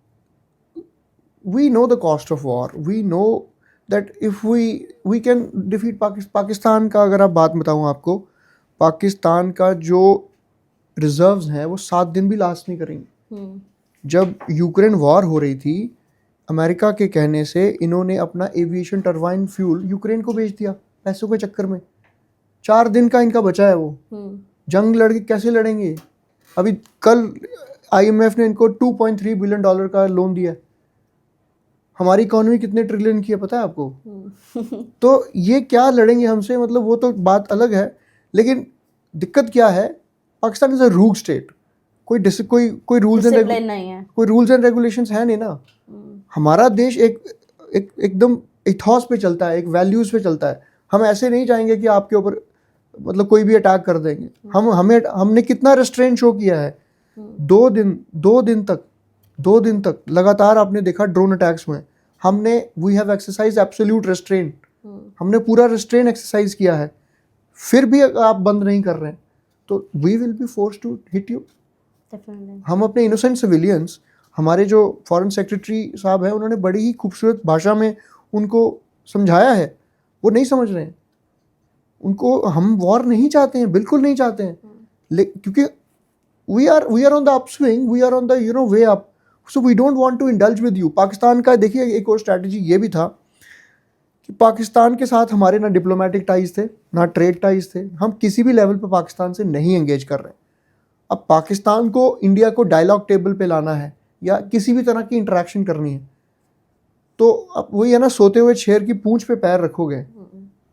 we know the cost of war. We know that if we can defeat Pakistan का अगर आप बात बताऊँ आपको, पाकिस्तान का जो reserves हैं वो 7 दिन भी लास्ट नहीं करेंगे. जब यूक्रेन वॉर हो रही थी, अमेरिका के कहने से इन्होंने अपना एविएशन टरबाइन फ्यूल यूक्रेन को बेच दिया पैसों के चक्कर में. 4 दिन का इनका बचा है. वो जंग लड़ के कैसे लड़ेंगे. अभी कल IMF ने इनको $2.3 बिलियन का लोन दिया. हमारी इकोनॉमी कितने ट्रिलियन की है पता है आपको. तो ये क्या लड़ेंगे हमसे, मतलब वो तो बात अलग है. लेकिन दिक्कत क्या है, Pakistan is a Rig state. कोई रूल्स एंड रेगुलेशंस है नहीं ना. हमारा देश एकदम इथॉस पे चलता है, एक वैल्यूज पे चलता है. हम ऐसे नहीं चाहेंगे कि आपके ऊपर मतलब कोई भी अटैक कर देंगे. हमने कितना रेस्ट्रेन शो किया है. 2 दिन तक लगातार आपने देखा ड्रोन अटैक्स में we have exercise absolute restraint. हमने पूरा रेस्ट्रेन एक्सरसाइज किया है, फिर भी आप बंद नहीं कर रहे हैं तो we will be force to hit you. हम अपने इनोसेंट सिविलियंस, हमारे जो फॉरेन सेक्रेटरी साहब हैं उन्होंने बड़ी ही खूबसूरत भाषा में उनको समझाया है. वो नहीं समझ रहे हैं, उनको हम वॉर नहीं चाहते हैं, बिल्कुल नहीं चाहते हैं, क्योंकि we are on the upswing, we are on the way up, so we don't want to indulge with you. Pakistan का देखिए एक और स्ट्रैटेजी ये भी था कि पाकिस्तान के साथ हमारे ना डिप्लोमेटिक टाइज थे, ना ट्रेड टाइज थे, हम किसी भी लेवल पर पाकिस्तान से नहीं एंगेज कर रहे हैं। अब पाकिस्तान को इंडिया को डायलॉग टेबल पे लाना है या किसी भी तरह की इंटरेक्शन करनी है, तो अब वही है ना, सोते हुए शेर की पूंछ पे पैर रखोगे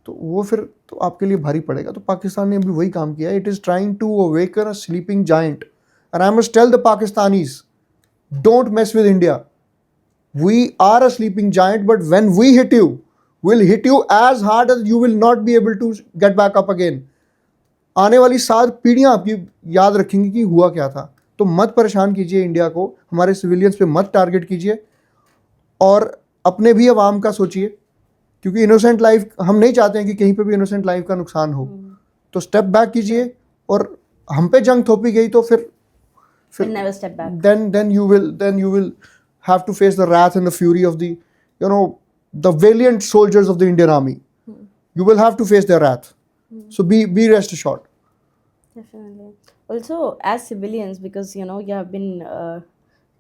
तो वो फिर तो आपके लिए भारी पड़ेगा। तो पाकिस्तान ने अभी वही काम किया, it is trying to awaken a sleeping giant, and I must tell the Pakistanis, don't mess with India, we are a sleeping giant, but when we hit you, will hit you as hard as you will not be able to get back up again. आने वाली 7 पीढ़ियां आपकी याद रखेंगी कि हुआ क्या था। तो मत परेशान कीजिए इंडिया को, हमारे सिविलियंस पे मत टारगेट कीजिए, और अपने भी अवाम का सोचिए, क्योंकि इनोसेंट लाइफ हम नहीं चाहते हैं कि कहीं पे भी इनोसेंट लाइफ का नुकसान हो। तो स्टेप बैक कीजिए, और हम पे जंग थोपी गई तो फिर never step back. then you will have to face the wrath and the fury of the the valiant soldiers of the Indian Army. You will have to face their wrath. So be rest assured. Definitely. Also, as civilians, because you have been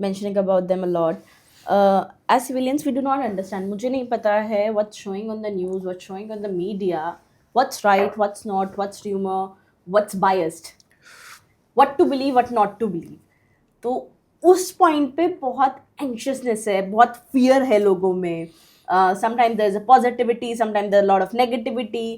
mentioning about them a lot. As civilians, we do not understand. मुझे नहीं पता है what's showing on the news, what's showing on the media, what's right, what's not, what's rumor, what's biased, what to believe, what not to believe. तो उस point पे बहुत anxiousness है, बहुत फियर है लोगों में. Sometimes there's a positivity, sometimes there's a lot of negativity.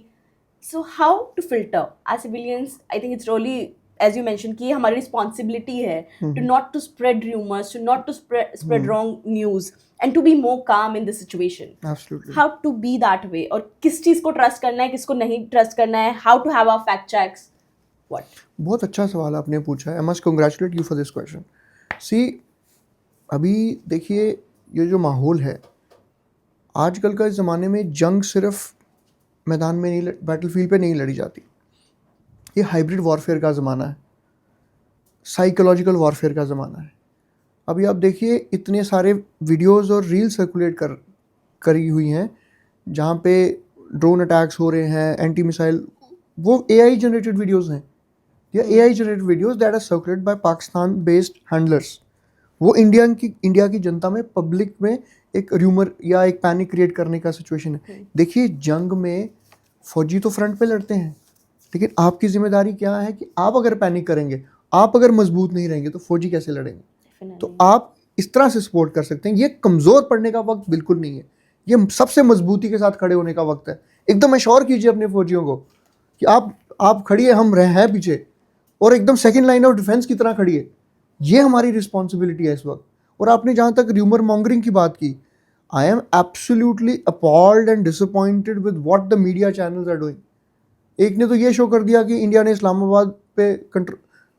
So how to filter? As civilians, I think it's really, as you mentioned, कि हमारी responsibility है to not to spread rumors, to not to spread wrong news, and to be more calm in this situation. Absolutely. How to be that way, और किस चीज़ को trust करना है, किसको नहीं trust करना है, how to have our fact checks, what? बहुत अच्छा सवाल आपने पूछा है. I must congratulate you for this question. See, अभी देखिए ये जो माहौल है, आजकल का इस ज़माने में जंग सिर्फ मैदान में नहीं, बैटलफील्ड पे नहीं लड़ी जाती. ये हाइब्रिड वॉरफेयर का ज़माना है, साइकोलॉजिकल वॉरफेयर का ज़माना है. अभी आप देखिए इतने सारे वीडियोस और रील सर्कुलेट करी हुई हैं जहाँ पे ड्रोन अटैक्स हो रहे हैं, एंटी मिसाइल, वो AI जनरेटेड वीडियोस हैं या AI generated videos that are circulated by Pakistan based handlers. वो इंडिया की जनता में, पब्लिक में एक र्यूमर या एक पैनिक क्रिएट करने का सिचुएशन है. देखिए जंग में फौजी तो फ्रंट पे लड़ते हैं, लेकिन आपकी जिम्मेदारी क्या है कि आप अगर पैनिक करेंगे, आप अगर मजबूत नहीं रहेंगे तो फौजी कैसे लड़ेंगे. तो आप इस तरह से सपोर्ट कर सकते हैं. ये कमज़ोर पड़ने का वक्त बिल्कुल नहीं है, ये सबसे मजबूती के साथ खड़े होने का वक्त है. एकदम एश्योर कीजिए अपने फौजियों को कि आप खड़िए, हम हैं पीछे, और एकदम सेकेंड लाइन ऑफ डिफेंस की तरह खड़िए. ये हमारी रिस्पॉन्सिबिलिटी है इस वक्त. और आपने जहाँ तक र्यूमर मॉन्गरिंग की बात की, I am absolutely appalled and disappointed with what the media channels are doing. एक ने तो ये शो कर दिया कि इंडिया ने इस्लामाबाद पे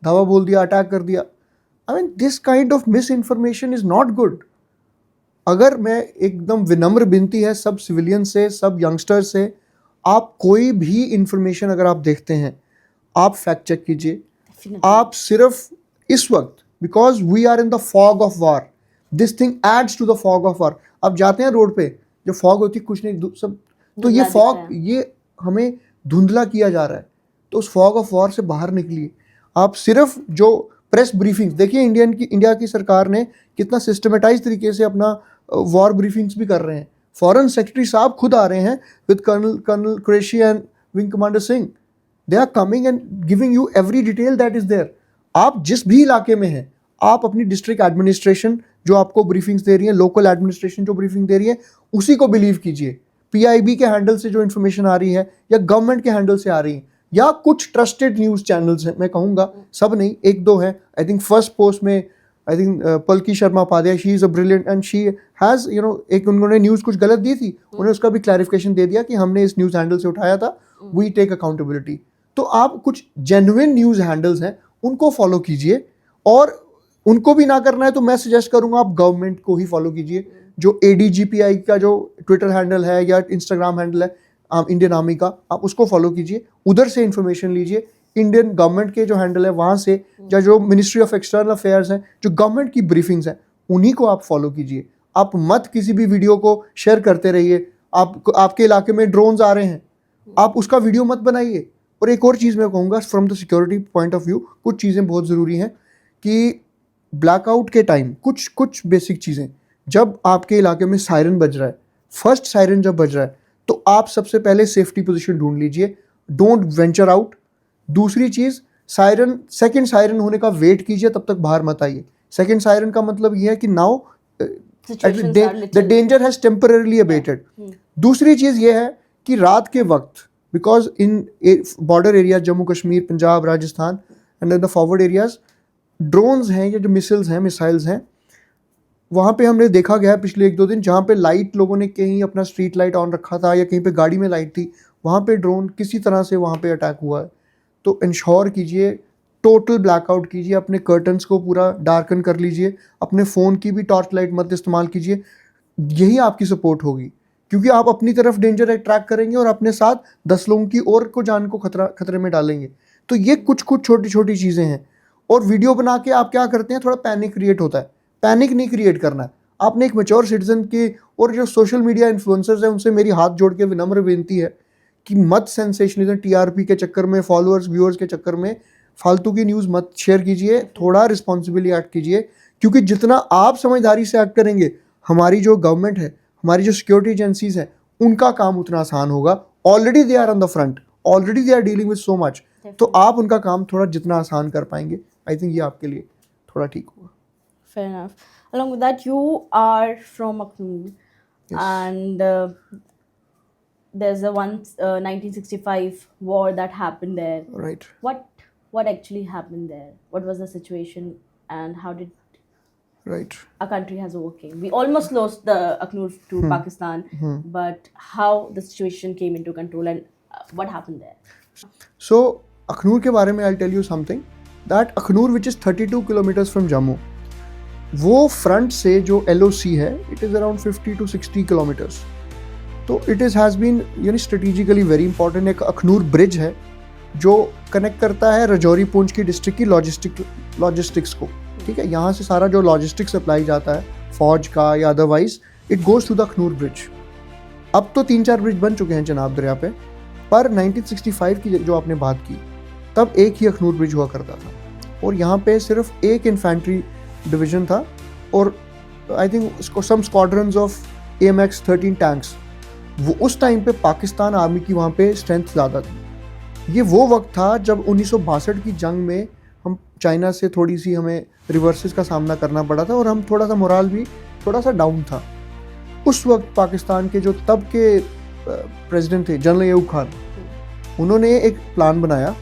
धावा बोल दिया, अटैक कर दिया. I mean this kind of miss information is not good. अगर मैं एकदम विनम्र विनती है सब सिविलियन से, सब यंगस्टर से, आप कोई भी इंफॉर्मेशन अगर आप देखते हैं, आप फैक्ट चेक कीजिए. आप सिर्फ इस वक्त, because we are in the fog of war, this thing adds to the fog of war. आप जाते हैं रोड पे, जो फॉग होती है कुछ नहीं सब, तो ये फॉग, ये हमें धुंधला किया जा रहा है. तो उस फॉग ऑफ वॉर से बाहर निकलिए. आप सिर्फ जो प्रेस ब्रीफिंग्स देखिए, इंडिया की सरकार ने कितना सिस्टमेटाइज तरीके से अपना वॉर ब्रीफिंग्स भी कर रहे हैं. फॉरेन सेक्रेटरी साहब खुद आ रहे हैं with colonel Qureshi and wing commander Singh. They are coming and giving you every detail that is there. आप जिस भी इलाके में हैं, आप अपनी डिस्ट्रिक्ट एडमिनिस्ट्रेशन जो आपको ब्रीफिंग्स दे रही है, लोकल एडमिनिस्ट्रेशन जो ब्रीफिंग दे रही है, उसी को बिलीव कीजिए. PIB के हैंडल से जो इन्फॉर्मेशन आ रही है या गवर्नमेंट के हैंडल से आ रही है या कुछ ट्रस्टेड न्यूज़ चैनल्स हैं, मैं कहूँगा सब नहीं, 1-2 हैं. आई थिंक फर्स्ट पोस्ट में I think Palki Sharma Upadhyay, she is a brilliant and she has एक उन्होंने न्यूज़ कुछ गलत दी थी, उन्हें उसका भी क्लैरिफिकेशन दे दिया कि हमने इस न्यूज़ हैंडल से उठाया था, वी टेक अकाउंटेबिलिटी. तो आप कुछ जेन्युइन न्यूज़ हैंडल्स हैं उनको फॉलो कीजिए, और उनको भी ना करना है तो मैं सजेस्ट करूँगा आप गवर्नमेंट को ही फॉलो कीजिए. जो ADGPI का जो ट्विटर हैंडल है या इंस्टाग्राम हैंडल है इंडियन आर्मी का, आप उसको फॉलो कीजिए, उधर से इन्फॉर्मेशन लीजिए. इंडियन गवर्नमेंट के जो हैंडल है वहाँ से, या जो मिनिस्ट्री ऑफ एक्सटर्नल अफेयर्स हैं, जो गवर्नमेंट की ब्रीफिंग्स हैं, उन्हीं को आप फॉलो कीजिए. आप मत किसी भी वीडियो को शेयर करते रहिए आपके इलाके में ड्रोन्स आ रहे हैं, आप उसका वीडियो मत बनाइए। और एक और चीज़ मैं कहूँगा from the security point of view, कुछ चीज़ें बहुत ज़रूरी हैं कि ब्लैकआउट के टाइम कुछ बेसिक चीज़ें, जब आपके इलाके में सायरन बज रहा है, फर्स्ट सायरन जब बज रहा है, तो आप सबसे पहले सेफ्टी पोजीशन ढूंढ लीजिए, डोंट वेंचर आउट। दूसरी चीज़, सायरन सेकंड सायरन होने का वेट कीजिए, तब तक बाहर मत आइए। सेकंड सायरन का मतलब ये है कि now the danger has temporarily abetted. दूसरी चीज़ ये है कि रात के वक्त, because in border areas Jammu Kashmir, Punjab, Rajasthan and the forward areas, drones हैं या जो मिसाइल्स हैं, वहाँ पे हमने देखा गया है पिछले 1-2 दिन, जहाँ पे लाइट लोगों ने कहीं अपना स्ट्रीट लाइट ऑन रखा था या कहीं पे गाड़ी में लाइट थी, वहाँ पे ड्रोन किसी तरह से वहाँ पे अटैक हुआ है। तो इंश्योर कीजिए, टोटल ब्लैकआउट कीजिए, अपने कर्टन्स को पूरा डार्कन कर लीजिए, अपने फ़ोन की भी टॉर्च लाइट मत इस्तेमाल कीजिए। यही आपकी सपोर्ट होगी, क्योंकि आप अपनी तरफ डेंजर अट्रैक्ट करेंगे और अपने साथ 10 लोगों की और को जान को खतरे में डालेंगे। तो ये कुछ छोटी छोटी चीज़ें हैं। और वीडियो बना के आप क्या करते हैं, थोड़ा पैनिक क्रिएट होता है। पैनिक नहीं क्रिएट करना है आपने। एक मैच्योर सिटीजन के और जो सोशल मीडिया इन्फ्लुएंसर्स हैं, उनसे मेरी हाथ जोड़ के विनम्र बेनती है कि मत सेंसेशनलिज्म, टीआरपी के चक्कर में, फॉलोअर्स व्यूअर्स के चक्कर में फालतू की न्यूज़ मत शेयर कीजिए। थोड़ा रिस्पॉन्सिबली एक्ट कीजिए, क्योंकि जितना आप समझदारी से एक्ट करेंगे, हमारी जो गवर्नमेंट है, हमारी जो सिक्योरिटी एजेंसीज हैं, उनका काम उतना आसान होगा। Already they are on the front, already they are dealing with so much. तो आप उनका काम थोड़ा जितना आसान कर पाएंगे, आई थिंक ये आपके लिए थोड़ा ठीक होगा। Fair enough. Along with that, you are from Akhnoor, and there's a 1965 war that happened there. Right. What actually happened there? What was the situation, and how did our country has overcame? We almost lost the Akhnoor to Pakistan, but how the situation came into control and what happened there? So Akhnoor के बारे में I'll tell you something, that Akhnoor which is 32 kilometers from Jammu, वो front से जो LOC है, it is around 50 to 60 kilometres. तो it has been यानी strategically very important. एक अखनूर ब्रिज है जो कनेक्ट करता है रजौरी पुंछ की डिस्ट्रिक्ट की लॉजिस्टिक्स को, ठीक है। यहाँ से सारा जो लॉजिस्टिक्स सप्लाई जाता है फौज का या otherwise, it goes to the Akhnoor bridge. अब तो 3-4 ब्रिज बन चुके हैं चनाब दरिया पे, पर 1965 की जो आपने बात की, तब एक ही अखनूर ब्रिज हुआ करता था और यहाँ पे सिर्फ एक इन्फेंट्री डिवीजन था और I think some squadrons of AMX-13 tanks. वो उस टाइम पे पाकिस्तान आर्मी की वहाँ पे स्ट्रेंथ ज़्यादा थी। ये वो वक्त था जब 1962 की जंग में हम चाइना से थोड़ी सी हमें रिवर्सेस का सामना करना पड़ा था और हम थोड़ा सा मोराल भी थोड़ा सा डाउन था। उस वक्त पाकिस्तान के जो तब के प्रेसिडेंट थे जनरल अयूब खान, उन्होंने एक प्लान बनाया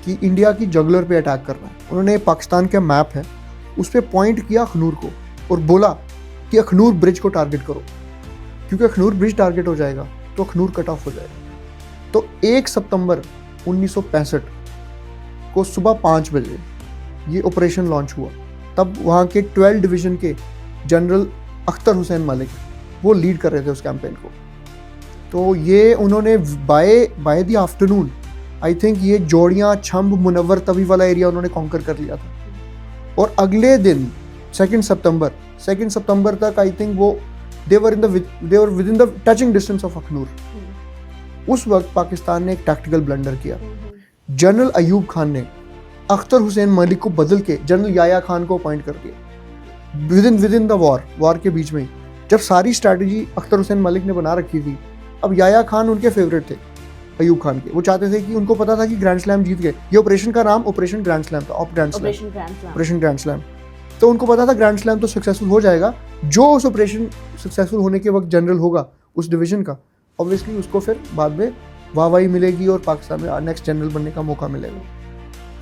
कि इंडिया की जंगलर पे अटैक करना है। उन्होंने पाकिस्तान का मैप है, उस पर पॉइंट किया अखनूर को और बोला कि अखनूर ब्रिज को टारगेट करो, क्योंकि अखनूर ब्रिज टारगेट हो जाएगा तो अखनूर कट ऑफ हो जाएगा। तो 1 सितंबर 1965 को सुबह 5 बजे ये ऑपरेशन लॉन्च हुआ। तब वहाँ के 12 डिवीज़न के जनरल अख्तर हुसैन मलिक वो लीड कर रहे थे उस कैंपेन को। तो ये उन्होंने by the afternoon, I think ये जोड़ियाँ, छंब, मुनव्वर तवी वाला एरिया उन्होंने कॉन्कर कर लिया था। और अगले दिन 2 सितंबर तक आई थिंक वो they were within the touching distance of Akhnoor. उस वक्त पाकिस्तान ने एक टैक्टिकल ब्लंडर किया। जनरल अयूब खान ने अख्तर हुसैन मलिक को बदल के जनरल याया खान को अपॉइंट कर दिया विद इन द वॉर के बीच में। जब सारी स्ट्रैटेजी अख्तर हुसैन मलिक ने बना रखी थी, अब याया खान उनके फेवरेट थे अयूब खान के। वो चाहते थे कि उनको पता था कि ग्रैंड स्लैम जीत गए। ये ऑपरेशन का नाम ऑपरेशन ग्रैंड स्लैम था, ऑपरेशन ग्रैंड स्लैम। तो उनको पता था ग्रैंड स्लैम तो सक्सेसफुल हो जाएगा। जो उस ऑपरेशन सक्सेसफुल होने के वक्त जनरल होगा उस डिवीजन का, ऑब्वियसली उसको फिर बाद में वाहवाही मिलेगी और पाकिस्तान में नेक्स्ट जनरल बनने का मौका मिलेगा।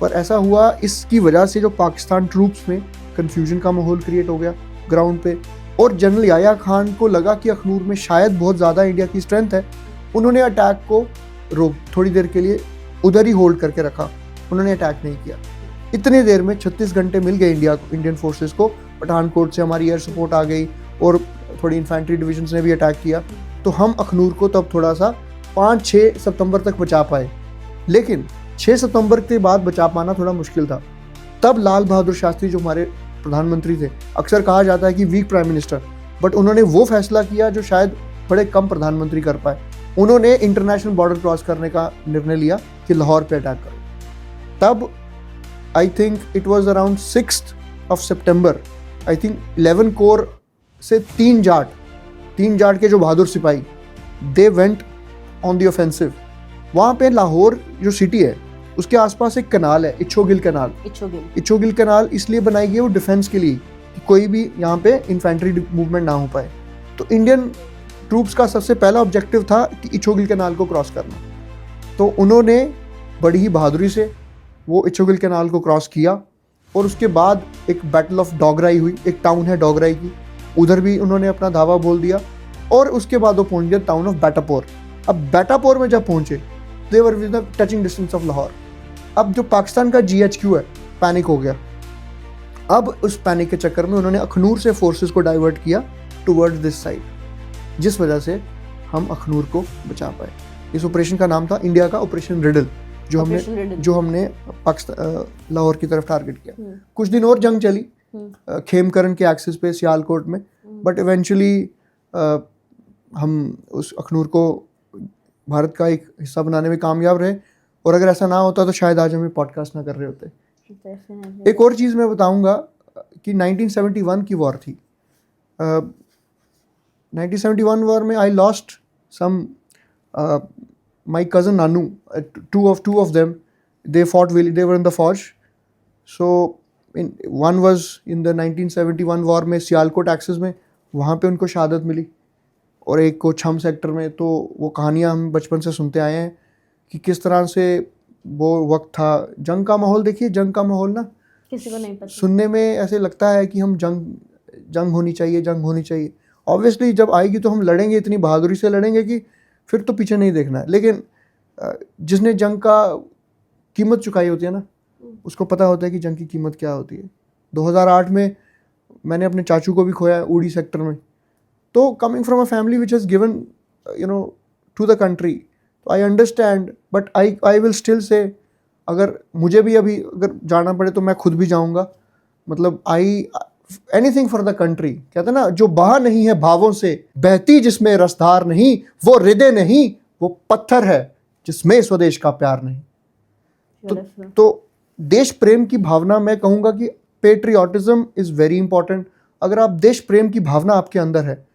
पर ऐसा हुआ, इसकी वजह से जो पाकिस्तान ट्रूप्स में कन्फ्यूजन का माहौल क्रिएट हो गया ग्राउंड पे, और जनरल याया खान को लगा कि अखनूर में शायद बहुत ज़्यादा इंडिया की स्ट्रेंथ है। उन्होंने अटैक को थोड़ी देर के लिए उधर ही होल्ड करके रखा, उन्होंने अटैक नहीं किया। इतनी देर में 36 घंटे मिल गए इंडियन फोर्सेस को। पठानकोट से हमारी एयर सपोर्ट आ गई और थोड़ी इन्फेंट्री डिविजन्स ने भी अटैक किया। तो हम अखनूर को तब थोड़ा सा 5-6 सितंबर तक बचा पाए, लेकिन 6 सितंबर के बाद बचा पाना थोड़ा मुश्किल था। तब लाल बहादुर शास्त्री जो हमारे प्रधानमंत्री थे, अक्सर कहा जाता है कि वीक प्राइम मिनिस्टर, बट उन्होंने वो फैसला किया जो शायद बड़े कम प्रधानमंत्री कर पाए। उन्होंने इंटरनेशनल बॉर्डर क्रॉस करने का निर्णय लिया कि लाहौर पे अटैक करो। तब I think it was around 6th of September, I think 11 core से 3 जाट के जो बहादुर सिपाही, they went on the offensive. वहाँ पे लाहौर जो सिटी है उसके आसपास एक कनाल है, इच्छोगिल कनाल इसलिए बनाई गई है वो डिफेंस के लिए कि कोई भी यहाँ पे इन्फेंट्री मूवमेंट ना हो पाए। तो इंडियन ट्रूप्स का सबसे पहला ऑब्जेक्टिव था कि इच्छोगिल कनाल को क्रॉस करना। तो उन्होंने बड़ी ही बहादुरी से वो इच्छोगिल कनाल को क्रॉस किया और उसके बाद एक बैटल ऑफ डोगराई हुई। एक टाउन है डोगराई की, उधर भी उन्होंने अपना धावा बोल दिया और उसके बाद वो पहुंच गया टाउन ऑफ बैटापोर। अब बैटापोर में जब पहुंचे, they were with the touching distance of Lahore. अब जो पाकिस्तान का GHQ है, पैनिक हो गया। अब उस पैनिक के चक्कर में उन्होंने अखनूर से फोर्सेस को डाइवर्ट किया टुवर्ड्स दिस साइड, जिस वजह से हम अखनूर को बचा पाए। इस ऑपरेशन का नाम था इंडिया का ऑपरेशन रिडल, जो हमने पाकिस्तान लाहौर की तरफ टारगेट किया। कुछ दिन और जंग चली खेमकरन के एक्सिस पे सियालकोट में, बट इवेंचुअली हम उस अखनूर को भारत का एक हिस्सा बनाने में कामयाब रहे। और अगर ऐसा ना होता तो शायद आज हम पॉडकास्ट ना कर रहे होते। एक और चीज़ मैं बताऊंगा कि 1971 की वॉर थी। 1971 वॉर में I lost some my cousin Nanu, two of them, they were in the Fauj. So one was in the 1971 war में सियालकोट एक्सिस में, वहाँ पे उनको शहादत मिली, और एक को छम सेक्टर में। तो वो कहानियाँ हम बचपन से सुनते आए हैं कि किस तरह से वो वक्त था। जंग का माहौल देखिए, जंग का माहौल ना किसी को नहीं पता, सुनने में ऐसे लगता है कि हम जंग होनी चाहिए। ऑब्वियसली जब आएगी तो हम लड़ेंगे, इतनी बहादुरी से लड़ेंगे कि फिर तो पीछे नहीं देखना है। लेकिन जिसने जंग का कीमत चुकाई होती है ना, उसको पता होता है कि जंग की कीमत क्या होती है। 2008 में मैंने अपने चाचू को भी खोया उड़ी सेक्टर में। तो coming from a family which has given to the country, तो I understand, but I will still say अगर मुझे भी अभी अगर जाना पड़े तो मैं खुद भी जाऊँगा। मतलब एनीथिंग फॉर द कंट्री। कहते हैं ना, जो बहा नहीं है भावों से, बहती जिसमें रसधार नहीं, वो हृदय नहीं, वो पत्थर है जिसमें स्वदेश का प्यार नहीं। तो देश प्रेम की भावना, मैं कहूँगा कि पेट्रियाटिज्म इज़ वेरी इंपॉर्टेंट। अगर आप देश प्रेम की भावना आपके अंदर है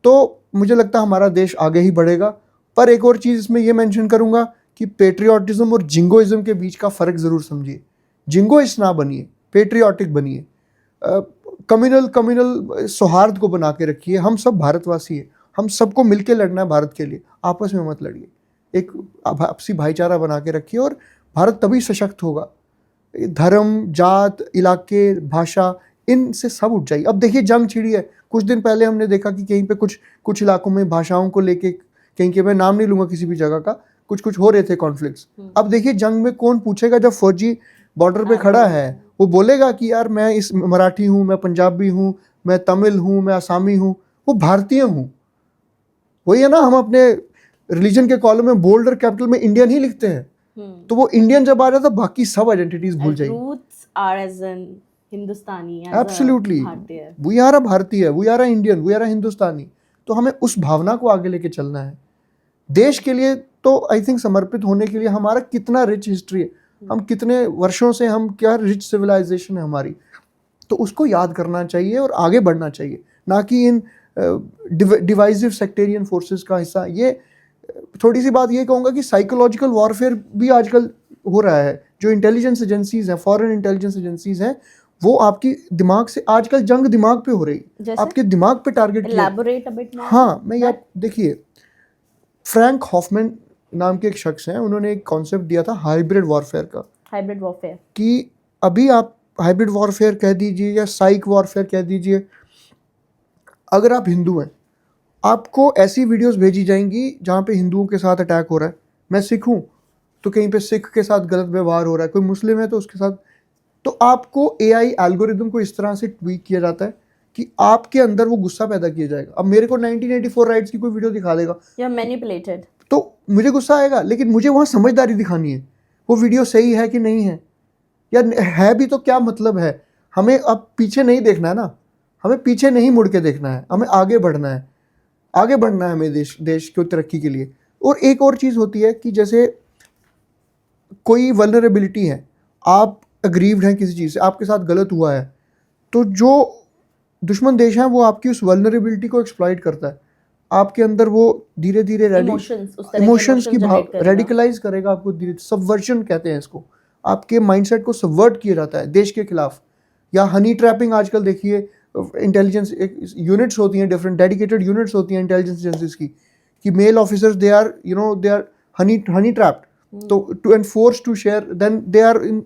तो मुझे लगता है हमारा देश आगे ही बढ़ेगा। पर एक और चीज़ इसमें यह मेंशन करूँगा कि पेट्रियाटिज्म और जिंगोइज्म के बीच का फ़र्क ज़रूर समझिए। जिंगोइस्ट ना बनिए, पेट्रियाटिक बनिए। कम्युनल सौहार्द को बना के रखिए। हम सब भारतवासी हैं, हम सबको मिलके लड़ना है भारत के लिए, आपस में मत लड़िए। एक आपसी भाईचारा बना के रखिए और भारत तभी सशक्त होगा। धर्म, जात, इलाके, भाषा, इनसे सब उठ जाइए। अब देखिए जंग छिड़ी है। कुछ दिन पहले हमने देखा कि कहीं पे कुछ इलाकों में भाषाओं को लेके, कहीं के मैं नाम नहीं लूँगा किसी भी जगह का, कुछ हो रहे थे कॉन्फ्लिक्ट्स। अब देखिए जंग में कौन पूछेगा, जब फौजी बॉर्डर पे खड़ा है वो बोलेगा कि यार मैं इस मराठी हूँ, मैं पंजाबी हूँ, मैं तमिल हूँ, मैं आसामी हूँ, वो भारतीय हूँ। वही है ना, हम अपने रिलीजन के कॉलम में बोल्ड और कैपिटल में इंडियन ही लिखते हैं। तो वो इंडियन जब आ रहा था, बाकी सब आइडेंटिटीज भूल जाएंगे। Roots are as in Hindustani, as Absolutely. a Bharatiya. We are a भारतीय, we are a Indian, we are a हिंदुस्तानी। तो हमें उस भावना को आगे लेके चलना है। देश के लिए तो आई थिंक समर्पित होने के लिए हमारा कितना रिच हिस्ट्री है, हम कितने वर्षों से, हम क्या रिच सिविलाइजेशन है हमारी, तो उसको याद करना चाहिए और आगे बढ़ना चाहिए, ना कि इन डिवाइसिव सेक्टेरियन फोर्सेस का हिस्सा। ये थोड़ी सी बात ये कहूँगा कि साइकोलॉजिकल वॉरफेयर भी आजकल हो रहा है। जो इंटेलिजेंस एजेंसीज हैं, फॉरेन इंटेलिजेंस एजेंसीज हैं, वो आपकी दिमाग से, आजकल जंग दिमाग पे हो रही है, आपके दिमाग पे टारगेट किया। हाँ, मैं ये देखिए, फ्रैंक हॉफमैन नाम के एक शख्स हैं, उन्होंने एक कॉन्सेप्ट दिया था हाइब्रिड वॉरफेयर का। हाइब्रिड वॉरफेयर कि अभी आप हाइब्रिड वॉरफेयर कह दीजिए या साइक वॉरफेयर कह दीजिए, अगर आप हिंदू हैं, आपको ऐसी वीडियोस भेजी जाएंगी जहाँ पे हिंदुओं के साथ अटैक हो रहा है। मैं सिख हूँ तो कहीं पे सिख के साथ गलत व्यवहार हो रहा है, कोई मुस्लिम है तो उसके साथ। तो आपको AI एल्गोरिदम को इस तरह से ट्वीक किया जाता है कि आपके अंदर वो गुस्सा पैदा किया जाएगा। अब मेरे को 1984 राइट्स की कोई वीडियो दिखा देगा, मैनिपुलेटेड, तो मुझे गुस्सा आएगा, लेकिन मुझे वहाँ समझदारी दिखानी है, वो वीडियो सही है कि नहीं है, या है भी तो क्या मतलब है। हमें अब पीछे नहीं देखना है ना, हमें पीछे नहीं मुड़ के देखना है, हमें आगे बढ़ना है। आगे बढ़ना है हमें देश को तरक्की के लिए। और एक और चीज़ होती है कि जैसे कोई वल्नरेबिलिटी है, आप अग्रीव्ड हैं किसी चीज़ से, आपके साथ गलत हुआ है, तो जो दुश्मन देश है वो आपकी उस वल्नरेबिलिटी को एक्सप्लॉइट करता है, आपके अंदर वो धीरे धीरे इमोशंस की भाव रेडिकलाइज करेगा आपको, धीरे सबवर्जन कहते हैं इसको, आपके माइंडसेट को सबवर्ट किया जाता है देश के खिलाफ। या हनी ट्रैपिंग आजकल देखिए, इंटेलिजेंस यूनिट्स होती हैं, डिफरेंट डेडिकेटेड यूनिट्स होती हैं इंटेलिजेंस एजेंसीज की, कि male officers they are honey trapped, तो to enforce to share, then they are in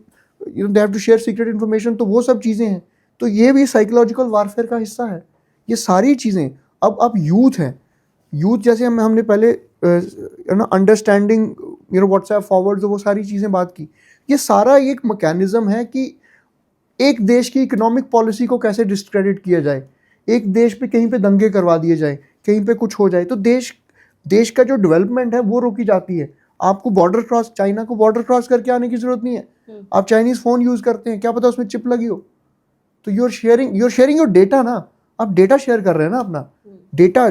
they have to share secret information. तो वो सब चीज़ें हैं, तो ये भी साइकोलॉजिकल वारफेयर का हिस्सा है। ये सारी चीज़ें अब यूथ हैं, यूथ जैसे हमने पहले अंडरस्टैंडिंग व्हाट्सएप फॉरवर्ड, वो सारी चीज़ें बात की, ये सारा एक मैकेनिज्म है कि एक देश की इकोनॉमिक पॉलिसी को कैसे डिस्क्रेडिट किया जाए, एक देश पे कहीं पे दंगे करवा दिए जाए, कहीं पे कुछ हो जाए, तो देश का जो डेवलपमेंट है वो रोकी जाती है। आपको बॉर्डर क्रॉस, चाइना को बॉर्डर क्रॉस करके आने की जरूरत नहीं है। आप चाइनीज फोन यूज करते हैं, क्या पता उसमें चिप लगी हो, तो you are sharing your data ना, आप डेटा शेयर कर रहे हैं ना अपना डेटा।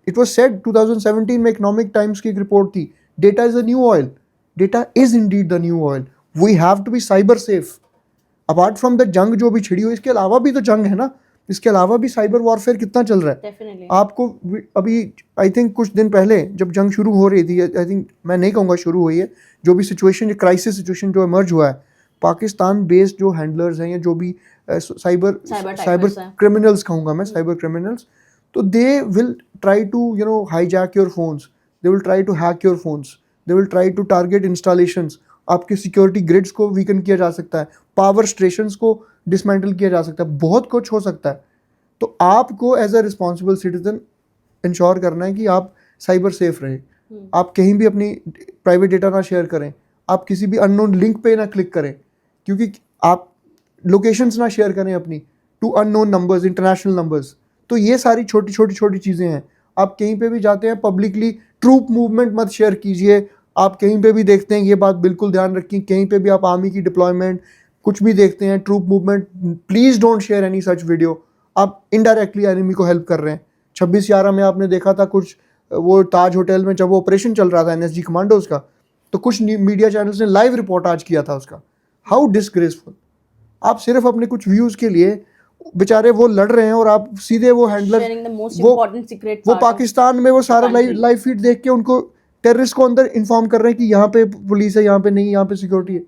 इट वाज सेड 2017 में इकोनॉमिक टाइम्स की एक रिपोर्ट थी, data is a new oil, data is indeed the new oil, we have to be cyber safe. Apart from the जंग जो भी छिड़ी हुई, इसके अलावा भी तो जंग है ना, इसके अलावा भी साइबर वॉरफेयर कितना चल रहा है। Definitely. आपको अभी आई थिंक कुछ दिन पहले जब जंग शुरू हो रही थी, आई थिंक मैं नहीं कहूँगा शुरू हुई है, जो भी सिचुएशन, क्राइसिस सिचुएशन जो इमर्ज हुआ है, पाकिस्तान बेस्ड जो हैंडलर्स हैं या जो भी साइबर क्रिमिनल्स कहूँगा मैं, साइबर क्रिमिनल्स, तो they will try to hijack your phones, they will try to hack your phones, they will try to target installations, आपके सिक्योरिटी ग्रिड्स को वीकन किया जा सकता है, पावर स्टेशंस को डिसमेंटल किया जा सकता है, बहुत कुछ हो सकता है। तो आपको as a responsible citizen ensure करना है कि आप साइबर सेफ रहें, आप कहीं भी अपनी प्राइवेट डेटा ना शेयर करें, आप किसी भी अननोन लिंक पे ना क्लिक करें, क्योंकि आप लोकेशंस ना शेयर करें अपनी to unknown numbers, international numbers. तो ये सारी छोटी चीज़ें हैं। आप कहीं पे भी जाते हैं पब्लिकली ट्रूप मूवमेंट मत शेयर कीजिए, आप कहीं पे भी देखते हैं, ये बात बिल्कुल ध्यान रखें, कहीं पे भी आप आर्मी की डिप्लॉयमेंट कुछ भी देखते हैं, troop movement, please don't share any such video, आप इनडायरेक्टली एनिमी को हेल्प कर रहे हैं। 26/11 में आपने देखा था कुछ, वो ताज होटल में जब वो ऑपरेशन चल रहा था NSG कमांडोज का, तो कुछ मीडिया चैनल्स ने लाइव रिपोर्ट आज किया था उसका। How disgraceful. आप सिर्फ अपने कुछ व्यूज़ के लिए, बेचारे वो लड़ रहे हैं और आप सीधे वो हैंडलर, वो पाकिस्तान में वो सारा लाइव फीड देख के उनको टेररिस्ट को अंदर इन्फॉर्म कर रहे हैं कि यहाँ पे पुलिस है, यहाँ पे नहीं, यहाँ पे सिक्योरिटी है।